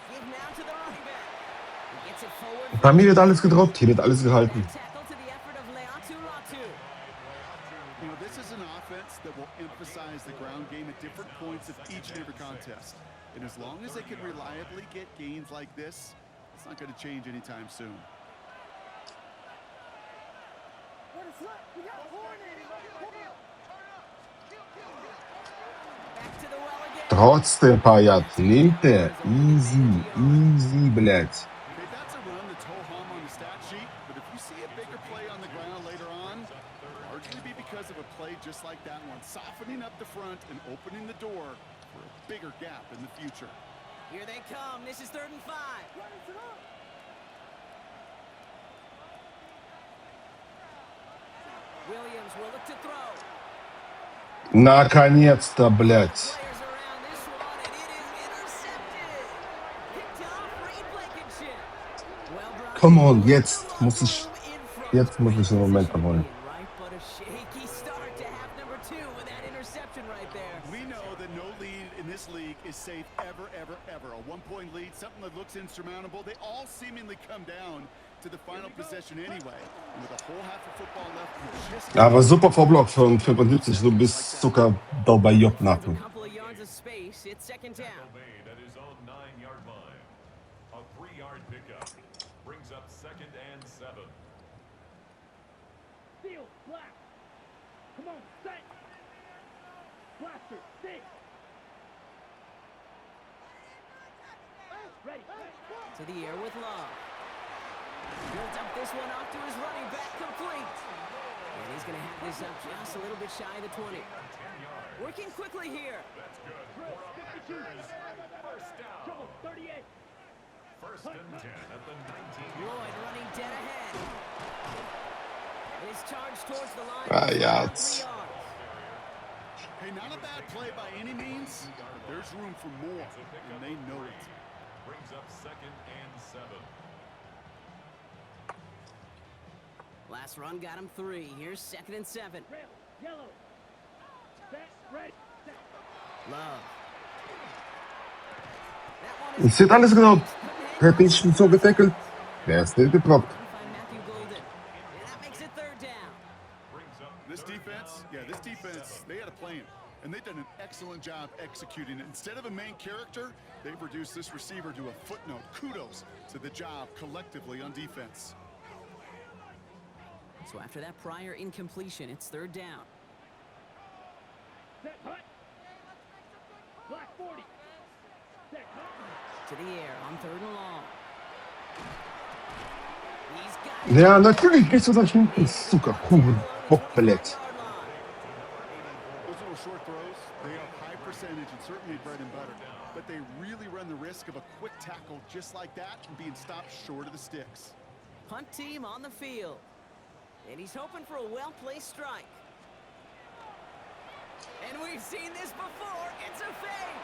B: Give now to the running back. He gets it forward.
A: Bei mir wird alles gedroppt. Hier wird alles gehalten.
B: Tackle to the effort of Leatu Latu.
C: You know, this is an offense that will emphasize the ground game at different points of each and every contest. And as long as they can reliably get gains like this, it's not going to change anytime soon.
B: Back to the well again.
A: Trotzdem, Payat, nimmt er. Easy, easy, blöd.
C: Okay, that's a run that's ho-hum on the stat sheet, but if you see a bigger play on the ground later on, largely be because of a play just like that one, softening up the front and opening the door for a bigger gap in the future.
B: Here they come. This is 3rd and 5. Williams will look to throw.
A: Наконец-то, блядь.
B: Players around this one, and it is intercepted. Picked off Reed Blankenship. Well brought
A: Come
B: in.
A: on,
B: Latu
A: jetzt muss ich einen Moment holen.
B: Right, but a shaky start to half number 2 with that interception right there.
C: We know that no lead in this league is safe ever, ever, ever. A one-point lead, something that looks insurmountable. They all seemingly come down to the final possession anyway. And with a whole half of football left, we just
A: Aber super Vorblock von 75. Du bist sogar Doberjob
B: Finds a
A: Nacken.
B: couple of yards of space. It's 2nd down.
E: Made at his own 9-yard line. A 3-yard pickup brings up 2nd and 7.
D: Field, black. Come on, set. Blaster, stick. Ready.
B: To the air with Love. Built up this one off to his running back, complete. And he's going to have this up just a little bit shy of the 20. Working quickly here.
E: That's good.
D: Drill, 52.
E: First down.
D: Trouble, 38.
E: 1st and 10 at the 19.
B: Lloyd running dead ahead. And he's charged towards the line.
A: Ah,
B: for
A: yeah,
B: about 3
A: it's-
B: yards.
C: Hey, not a bad play by any means, but there's room for more, and they know it.
E: Brings up 2nd and 7.
B: Last run got him 3. Here's 2nd and 7.
D: Rail, yellow. Set, ready, set.
B: Love. That one
A: Es wird alles gedroppt. Hätte ich ihn so getackelt, wäre es nicht gedroppt.
B: Find Matthew Golden. And that makes it 3rd down.
E: Brings up
C: This defense, they had a plan, and they've done an excellent job executing it. Instead of a main character, they've reduced this receiver to a footnote. Kudos to the job collectively on defense.
B: So after that prior incompletion, it's 3rd down.
D: Set, hut. Black 40. Set, hut.
B: To the air on 3rd and long. He's got it.
A: Ja, natürlich gehst du da hinten. Sucker, Huren, Bockballett.
C: Those little short throws, they are high percentage and certainly bread and butter. But they really run the risk of a quick tackle just like that and being stopped short of the sticks.
B: Punt team on the field. And he's hoping for a well-placed strike. And we've seen this before. It's a fake.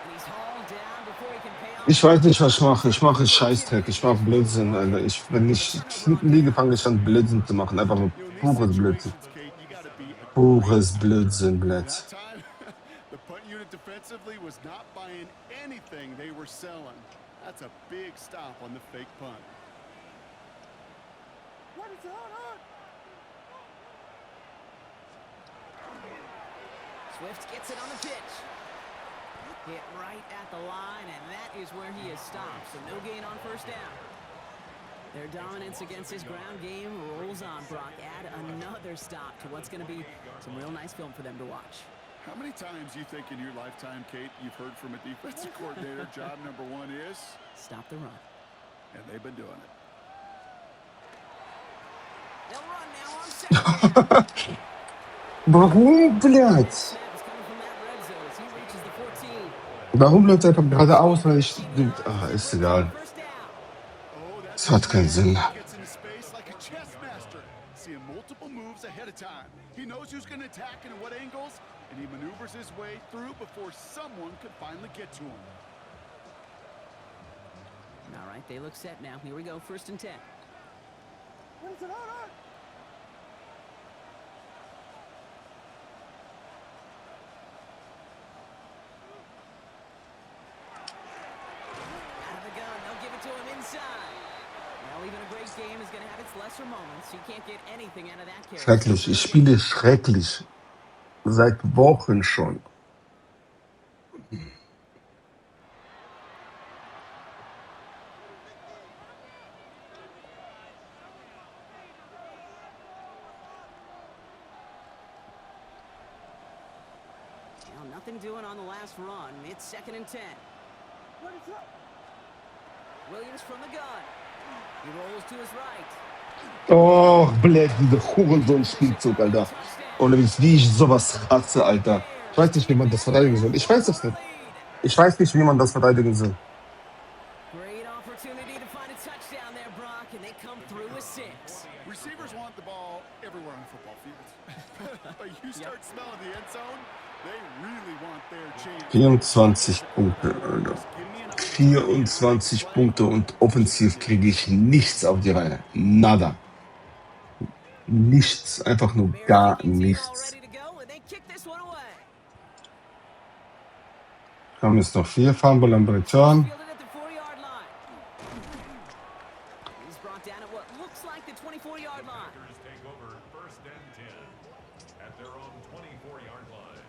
B: And he's hauled down before he can pay off.
A: Ich weiß nicht, was ich mache. Ich mache Scheißdreck. Ich mache Blödsinn, Alter. Wenn ich hinten liege, fange ich an, Blödsinn zu machen. Einfach nur
C: You know, in these
A: pures Blödsinn.
C: situations, Kate, you got to be aggressive.
A: Pures Blödsinn, blöd.
C: That time, the punt unit defensively was not buying anything they were selling. That's a big stop on the fake punt.
B: Swift gets it on the pitch. Hit right at the line, and that is where he is stopped. So no gain on first down. Their dominance against this ground game rolls on, Brock. Add another stop to what's going to be some real nice film for them to watch.
C: How many times you think in your lifetime, Kate, you've heard from a defensive coordinator, job number one is?
B: Stop the run.
C: And they've been doing it.
B: They'll run now on second down.
A: Warum, blöd?
B: Snap is coming from that red zone as he reaches the 14.
A: Warum läuft er einfach geradeaus, weil ich... ist egal.
B: First down.
C: Oh, that's
A: Es hat keinen Sinn.
C: gets into space like a chess master, seeing multiple moves ahead of time. He knows who's going to attack and at what angles, and he maneuvers his way through before someone could finally get to him.
B: All right, they look set now. Here we go, 1st and 10. Out of the gun, they'll give it to him inside. Well, even a great game is going to have its lesser moments. You can't get anything out of that carry.
A: Schrecklich. Ich spiele schrecklich. Seit Wochen schon.
B: Well, nothing doing on the last run. It's 2nd and 10. Williams from the gun. He rolls to his right.
A: Oh, blöd, diese Hurensohn-Spielzug, Alter. Ohne wie ich sowas hasse, Alter. Ich weiß nicht, wie man das verteidigen soll. Ich weiß das nicht. Ich weiß nicht, wie man das verteidigen soll.
B: Great opportunity to find a touchdown there, Brock, and they come through with 6.
C: Receivers want the ball everywhere on the football field. But you start smelling the end zone, they really want their chance.
A: 24 Punkte, Alter. 24 Punkte und offensiv kriege ich nichts auf die Reihe. Nada. Nichts. Einfach nur gar nichts. Wir haben jetzt noch 4 Fumble am Return.
B: He's brought down at what looks like the 24-yard line.
E: Packers take over 1st and 10 at their own 24-yard line.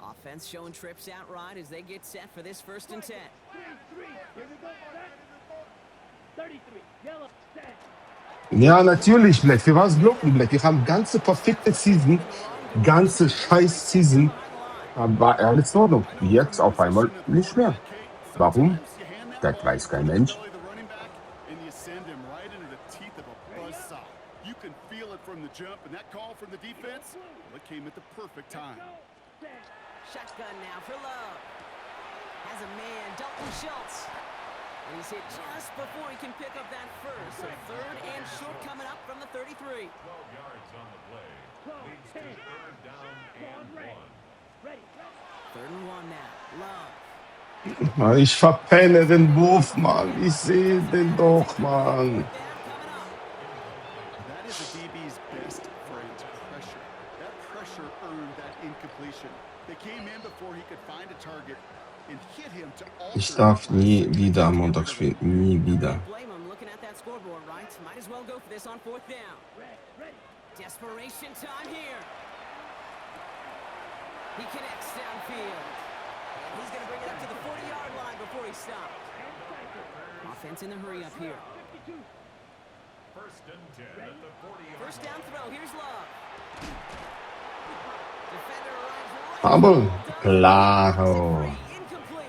B: Offense showing trips out right as they get set for this 1st and 10.
D: 3. Here we go, 33. Yellow. 10.
A: Ja, natürlich, Black. Wir waren blocken, Black. Wir haben ganze verfickte Season, ganze scheiß Season. War alles in Ordnung. Jetzt auf einmal nicht mehr. Warum? Das weiß kein Mensch.
C: You can feel it from the jump, and that call from the defense, well, it came at the perfect time.
B: Shotgun now for Love. Has a man, Dalton Schultz. And he's hit just before he can pick up that first. So 3rd and short coming up from the 33.
E: 12 yards on the play. Leads to 3rd down and 1.
D: Ready.
B: 3rd and 1 now. Love.
A: Ich verpenne den Wurf, Mann. Ich sehe den doch, Mann.
C: That is a DB's best friend, pressure. That pressure earned that incompletion. They came in before he could find a target and hit him to alter.
A: Ich darf nie wieder am Montag spielen. Nie wieder.
B: Blame him looking at that scoreboard, right? Might as well go for this on 4th down.
D: Ready.
B: Desperation time here. He connects downfield. And he's going to bring it up to the 40-yard line before he stops. Offense in the hurry up here.
E: 1st and 10 at the 40-yard
B: First down throw. Here's Love. Defender arrives right.
A: Aber claro.
B: Incomplete.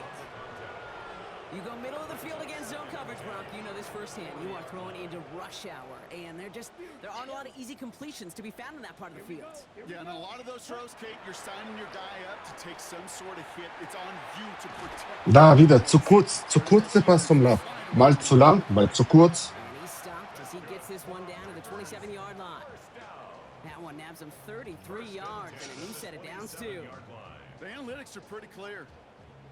B: You go middle of the field against zone coverage, Brock. You know this firsthand. You are throwing into rush hour, and there aren't a lot of easy completions to be found in that part of the field.
C: Yeah, and a lot of those throws, Kate, you're signing your guy up to take some sort of hit. It's on you to protect.
A: Da wieder zu kurz der Pass vom Love. Mal zu lang, mal zu kurz.
B: And he's stopped as he gets this one down to the 27-yard line. That one nabs him 33 yards and a new set of downs, too.
C: The analytics are pretty clear.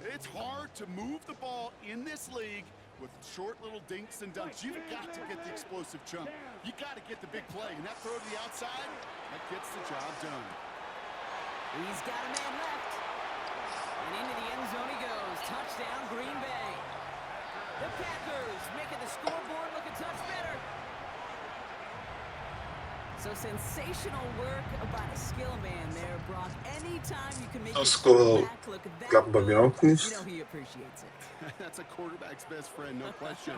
C: It's hard to move the ball in this league with short little dinks and dunks. You've got to get the explosive jump. You got to get the big play. And that throw to the outside, that gets the job done.
B: He's got a man left. And into the end zone he goes. Touchdown, Green Bay. The Packers making the scoreboard look a touch better. So sensational work by a skill man there, Brock. Anytime you can make your
A: Score
B: quarterback look
A: klappen
B: that
A: bei mir
B: good,
A: auch nicht.
B: you know he appreciates it.
C: That's a quarterback's best friend, no question.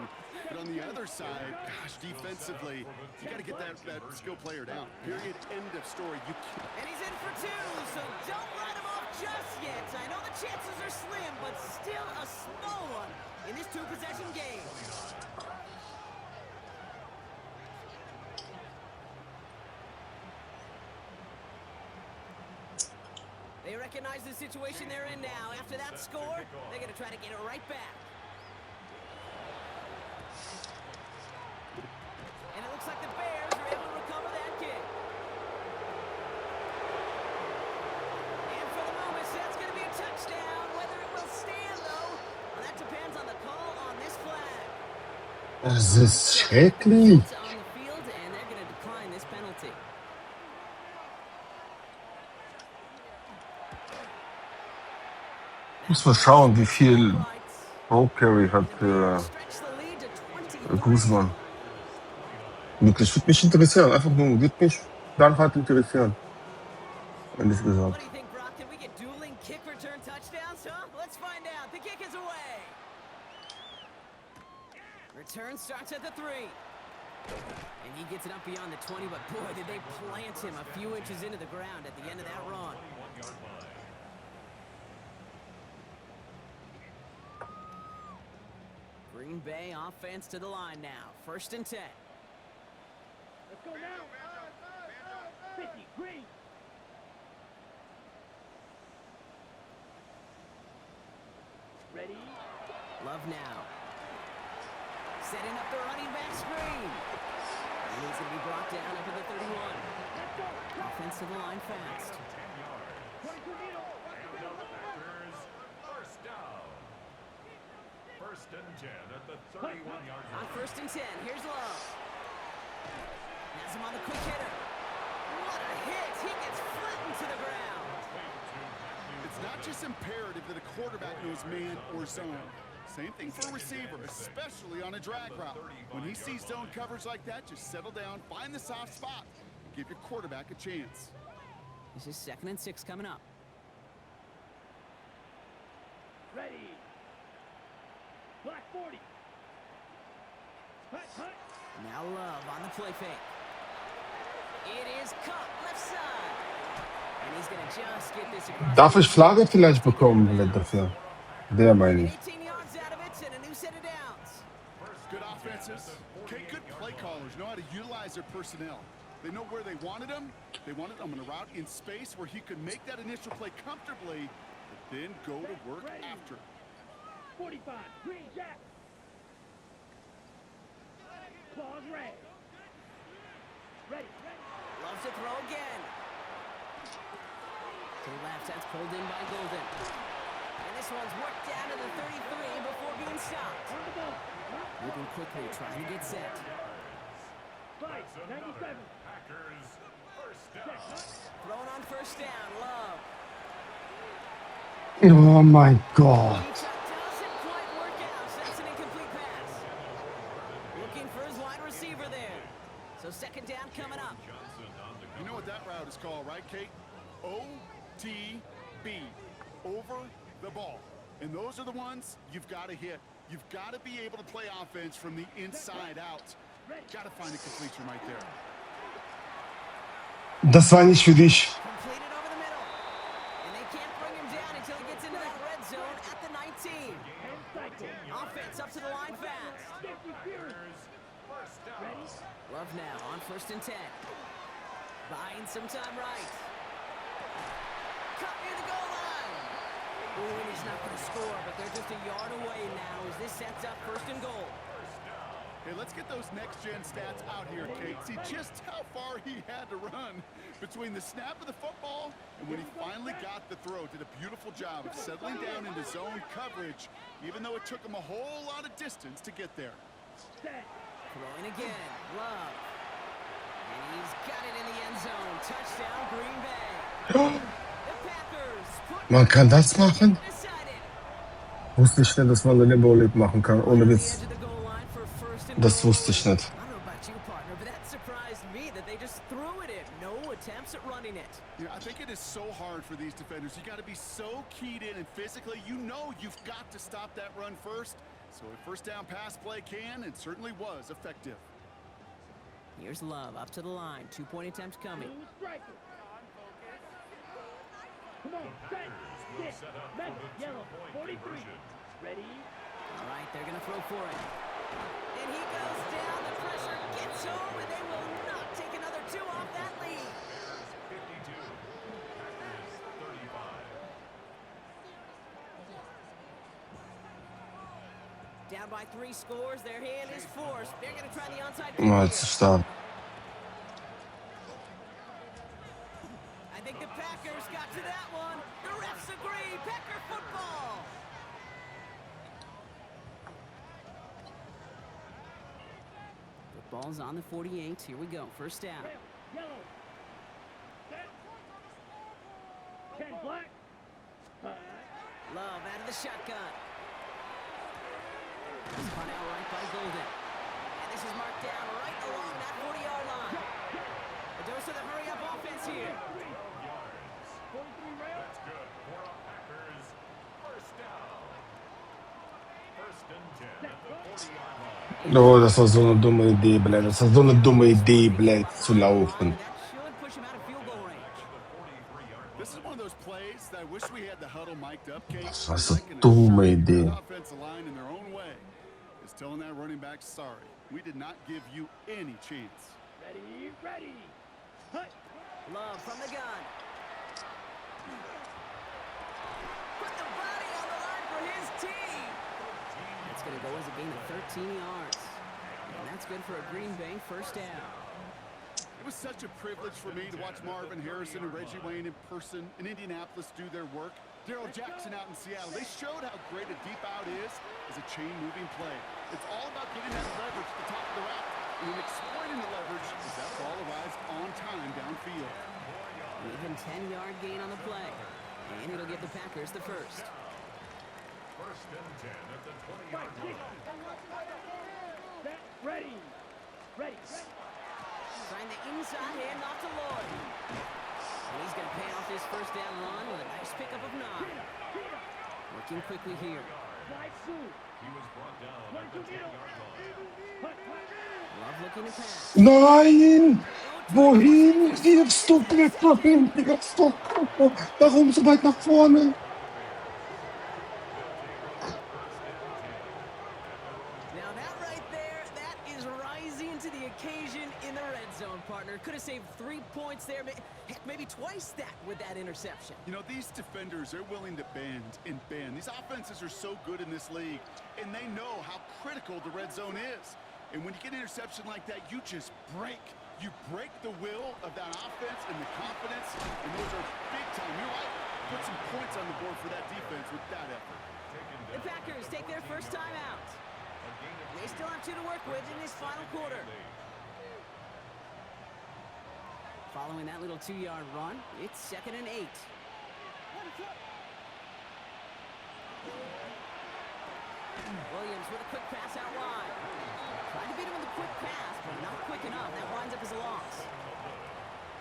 C: But on the other side, gosh, defensively, you got to get that skill player down. Period. End of story. You can't.
B: And he's in for two, so don't write him off just yet. I know the chances are slim, but still a small one in this two-possession game. They recognize the situation they're in now. After that score, they're going to try to get it right back. And it looks like the Bears are able to recover that kick. And for the moment, that's going to be a touchdown. Whether it will stand, though, well, that depends on the call on this flag.
A: Das ist schrecklich.
B: It's on the field, and they're going to decline this penalty.
A: Muss mal schauen, wie viel Pro-Carry hat Guzman. Wirklich, würde mich interessieren. Einfach nur, würde mich dann halt interessieren. Ehrlich
B: What
A: gesagt.
B: do you think, Brock? Can we get dueling kick return touchdowns, huh? Let's find out. The kick is away. Return starts at the 3. And he gets it up beyond the 20, but boy, did they plant him a few inches into the ground at the end of that run. Green Bay offense to the line now. 1st and 10.
D: Let's go now. 50, green. Ready?
B: Love now. Setting up the running back screen. And he's going to be brought down up to the 31.
D: Let's go.
B: Offense to the line fast.
D: 22 needle.
E: First down. 1st and 10 at the 31-yard
B: On
E: line.
B: 1st and 10, here's Love. Has him on the quick hitter. What a hit! He gets flattened to the ground.
C: It's not just imperative that a quarterback knows man or zone. Same thing for a receiver, especially on a drag route. When he sees zone coverage like that, just settle down, find the soft spot, and give your quarterback a chance.
B: This is 2nd and 6 coming up.
D: Ready. Black 40. Hut, hut.
B: Now Love on the play fake. It is cut left side. And he's going to just get this across.
A: Darf ich Flagge vielleicht bekommen, wenn dafür? Der meine ich.
B: 18 yards out of it and a new set of downs.
C: Good offenses. Okay, good play callers know how to utilize their personnel. They know where they wanted him. They wanted him on a route in space where he could make that initial play comfortably, but then go to work after.
D: 45, green jack. Claws red. Ready.
B: Loves to throw again. To the left, that's pulled in by Golden. And this one's worked down to the 33 before being stopped.
D: On the ball.
B: Moving quickly, trying to get set.
D: Fight, 97.
E: Packers, first down.
B: Thrown on 1st down, Love.
A: Oh mein Gott.
B: He doesn't quite work out. That's an incomplete pass. Looking for his wide receiver there. So 2nd down coming up.
C: You know what that route is called, right, Kate? OTB, over the ball. And those are the ones you've got to hit. You've got to be able to play offense from the inside out. Got to find a completion right there.
A: Das war nicht für dich.
B: Completed over the middle. And they can't bring him down until he gets into that red zone at the 19. Offense up to the line fast. Love now on 1st and 10. Buying some time right. Cut near the goal line. Ooh, and he's not going to score, but they're just a yard away now as this sets up 1st and goal.
C: Hey, let's get those next-gen stats out here, Kate. See just how far he had to run between the snap of the football and when he finally got the throw. Did a beautiful job of settling down into zone coverage, even though it took him a whole lot of distance to get there.
B: Throwing again, Love. And he's got it in the end zone. Touchdown, Green Bay. The Packers put
A: Man kann das machen?
B: decided.
A: Wusste ich nicht, dass man eine Limbo-League machen kann, ohne
B: Right at the
A: Witz.
B: edge of the goal line for 1st and
A: Das
B: goal.
A: wusste ich nicht.
B: I don't know about you, partner, but that surprised me that they just threw conservative. No attempts at running it.
C: Yeah, I think it is so hard for these defenders. You got to be so keyed in and physically, you know you've got to stop that run first. So a first down pass play can and certainly was effective.
B: Here's Love up to the line. 2-point attempts coming.
D: Two strikers. Come on, set,
E: Will
D: sit,
E: set up
D: left,
E: for the
D: yellow,
E: 2-point
D: 43.
E: conversion.
D: Ready?
B: All right, they're going to throw for it. And he goes down. The pressure gets home, and they will not take another 2 off that lead.
E: Bears 52, Packers 35.
B: Down by 3 scores. Their hand is forced. They're going to try the onside kick
A: No,
B: here.
A: jetzt ist stark.
B: I think the Packers got to that one. The refs agree. Packer football. Football's on the 48. Here we go. First down.
D: Rail, yellow. Set. 10 black.
B: Love out of the shotgun. It's spun out right by Golden. And this is marked down right along that 40-yard line. A dose of the hurry-up offense here.
D: 43 rail.
E: That's good for a Packers first down. First and 10 at the 40-yard line.
A: Oh, das war so eine dumme Idee, Blät. Das war so eine dumme Idee, Blät, zu laufen.
B: That should push him out of field goal range.
C: This is one of those plays that I wish we had the huddle mic'd up, Kate.
A: Das war so
C: I can
A: dumme
C: assure you
A: Idee.
C: the offensive line in their own way is telling that running back, sorry, we did not give you any chance.
D: Ready, ready. Hut.
B: Love from the gun. Put the body on the line for his team. It's going to go as a gain of 13 yards. And that's good for a Green Bay first down.
C: It was such a privilege for me to watch Marvin Harrison and Reggie Wayne in person in Indianapolis do their work. Darrell Jackson out in Seattle. They showed how great a deep out is as a chain-moving play. It's all about getting that leverage at the top of the route and then exploiting the leverage as that ball arrives on time downfield.
B: An even 10-yard gain on the play. And it'll give the Packers the first.
E: First and 10 at the 20-yard
D: Kick.
E: line.
D: Set. Ready. Ready.
B: Trying the inside hand off to Lloyd. And he's going to pay off his first down run with a nice pickup of 9. Working quickly here.
D: Slide Sue.
E: He was brought down at the 10-yard line.
D: Hut, hut.
B: Love looking to pass.
A: Nein! Wohin wirfst du, Blät? Wohin wirfst du? Warum so weit nach vorne?
B: Now that right there, that is rising to the occasion in the red zone, partner. Could have saved 3 points there, heck, maybe twice that with that interception.
C: You know, these defenders, they're willing to bend and bend. These offenses are so good in this league, and they know how critical the red zone is. And when you get an interception like that, you just break. You break the will of that offense and the confidence, and those are big time. You're right. Put some points on the board for that defense with that effort.
B: The Packers take their first time out. They still have 2 to work with in this final quarter. Following that little 2-yard run, it's 2nd and 8. Williams with a quick pass out wide. Trying to beat him with a quick pass, but not quick enough. That winds up as a loss.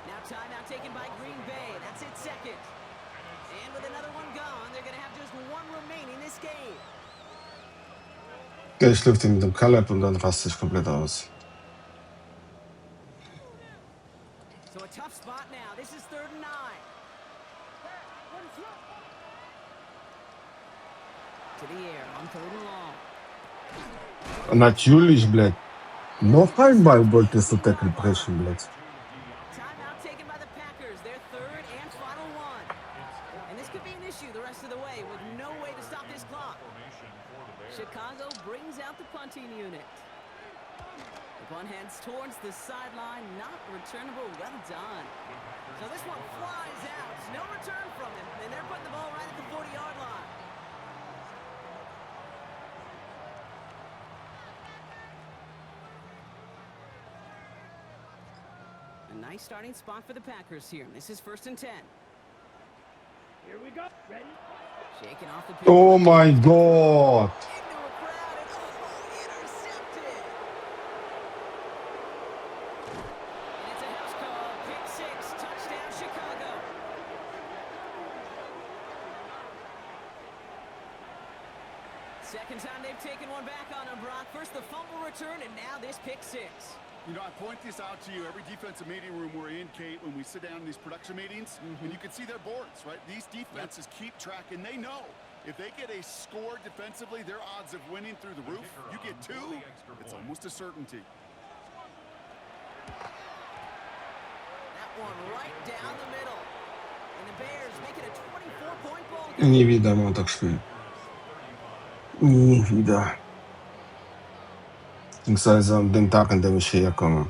B: Now timeout taken by Green Bay. That's it, 2nd. And with another one gone, they're going to have just 1 remaining this game.
A: Ich lüfte ihn mit dem Kalab und dann raste ich komplett aus.
B: So a tough spot now. This is 3rd and 9. To the air on 3rd and long.
A: Natürlich, Blät. Noch einmal wolltest du Deckel brechen, Blät.
B: Timeout taken by the Packers. Their 3rd and final one. And this could be an issue the rest of the way with no way to stop this clock. Chicago brings out the punting unit. The punt heads towards the sideline. Not returnable. Well done. So this one flies out. No return from him. And they're putting the ball right at the 40-yard line. A nice starting spot for the Packers here. This is 1st and 10.
D: Here we go. Ready.
B: Shaking off the pitch.
A: Oh mein Gott!
B: Into a crowd and intercepted. And it's a house call. Pick Second time they've taken one back on him, Brock. First the fumble return, and now this pick six.
C: You know, I point this out to you every defensive meeting room we're in, Kate, when we sit down in these production meetings, and you can see their boards, right? These defenses keep track, and they know if they get a score defensively, their odds of winning through the roof. You get two, it's almost a certainty.
B: That one right down the middle. And the Bears make it a 24-point ball
A: I
B: game.
A: nie wiadomo tak szli. Nie widać. Tym samym den tak, an dem ich herkomme.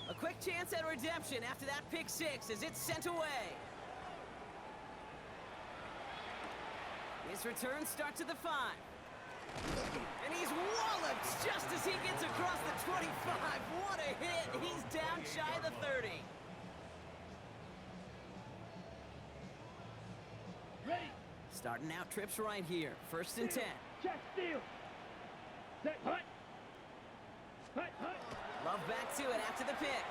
B: A quick chance at redemption after that pick six as it's sent away. His return starts at the 5. And he's walloped just as he gets across the 25. What a hit. He's down shy of the 30.
D: Ready.
B: Starting out trips right here. First and 10.
D: Check steal. Set. Hut. Hut. Hut.
B: Love back to it after the pick.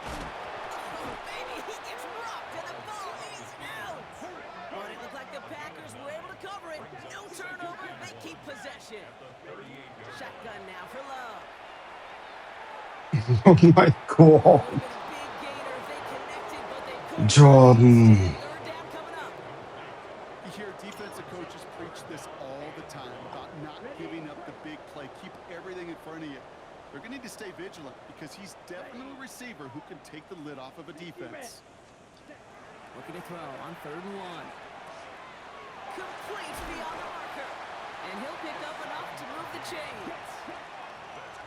B: Oh, baby, he gets rocked and the ball is out. But it looked like the Packers were able to cover it. No turnover. They keep possession. Shotgun now for Love.
A: Oh my God.
B: Big gainer if they connected, but they couldn't.
A: Jordan.
B: Third down coming up.
C: You hear defensive coaches preach this all the time about not giving up the big play. Keep everything in front of you. They're going to need to stay vigilant because he's definitely a receiver who can take the lid off of a defense.
B: Looking to throw on 3rd and 1. Complete beyond the marker. And he'll pick up enough to move the chains.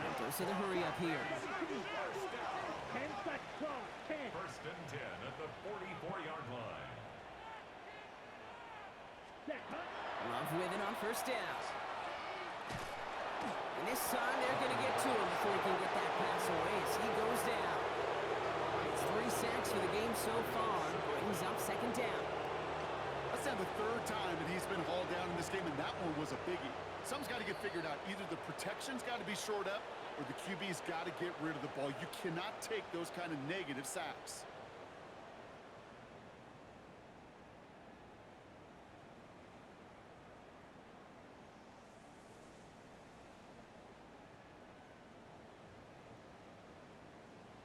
B: And goes to the hurry up here.
D: 10 seconds. 10.
E: First and 10 at the 44-yard line.
D: Set. Hut.
B: Love with it on first down. And this time they're going to get to him before he can get that pass away as he goes down. It's 3 sacks for the game so far. Brings up second down.
C: That's now the 3rd time that he's been hauled down in this game, and that one was a biggie. Something's got to get figured out. Either the protection's got to be shored up or the QB's got to get rid of the ball. You cannot take those kind of negative sacks.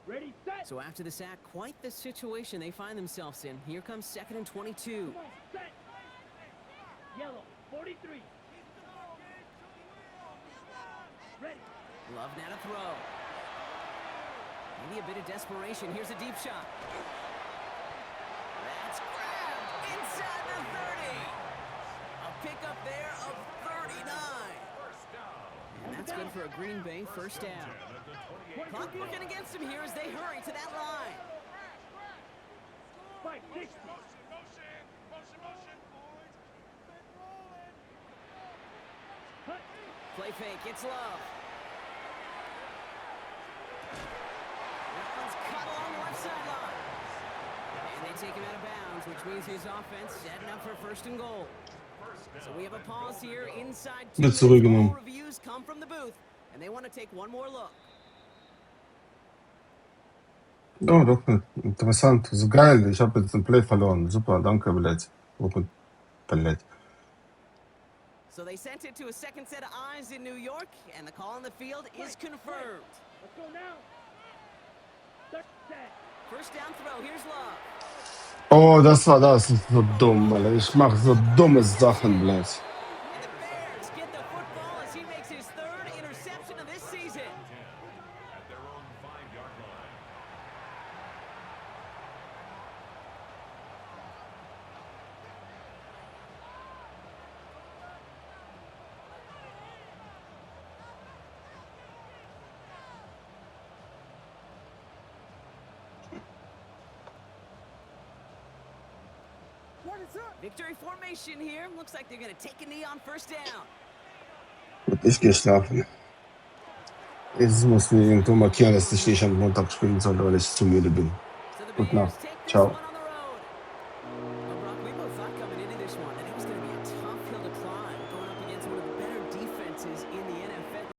D: Ready. Set.
B: So after the sack, quite the situation they find themselves in. Here comes 2nd and 22.
D: Come on. Set. Yellow. 43. Ready.
B: Love now to throw. Maybe a bit of desperation. Here's a deep shot. That's grabbed inside the 30. A pickup there of 39. And that's good for a Green Bay first down. Clock working against him here as they hurry to that line.
D: 560. Hut.
B: Play fake, it's Love. That one's cut along the left sideline. And they take him out of bounds, which means his offense setting up for 1st and goal. So we have a pause here inside 2
A: That's
B: minutes.
A: original.
B: All reviews come from the booth, and they want to take one more look.
A: Oh, doch, interessant. So geil. Ich habe jetzt den Play verloren. Super, danke, blöd. Blöd.
B: So they sent it to a second set of eyes in New York, and the call on the field is confirmed.
D: Let's go now. Set.
B: First down throw, here's Love.
A: Oh, das ist so dumm, Alter. Ich mache so dumme Sachen, blöd.
B: And the Bears get the football as he makes his 3rd interception of this season.
E: At their own 5-yard line.
B: Victory formation here. Looks like they're going to take a knee on first down.
A: Gut, ich gehe schlafen. Jetzt muss mir irgendwo markieren, dass ich nicht am Montag spielen soll, weil ich zu müde bin.
B: So the
A: Gute
B: Bears
A: Nacht.
B: take this
A: Ciao.
B: one on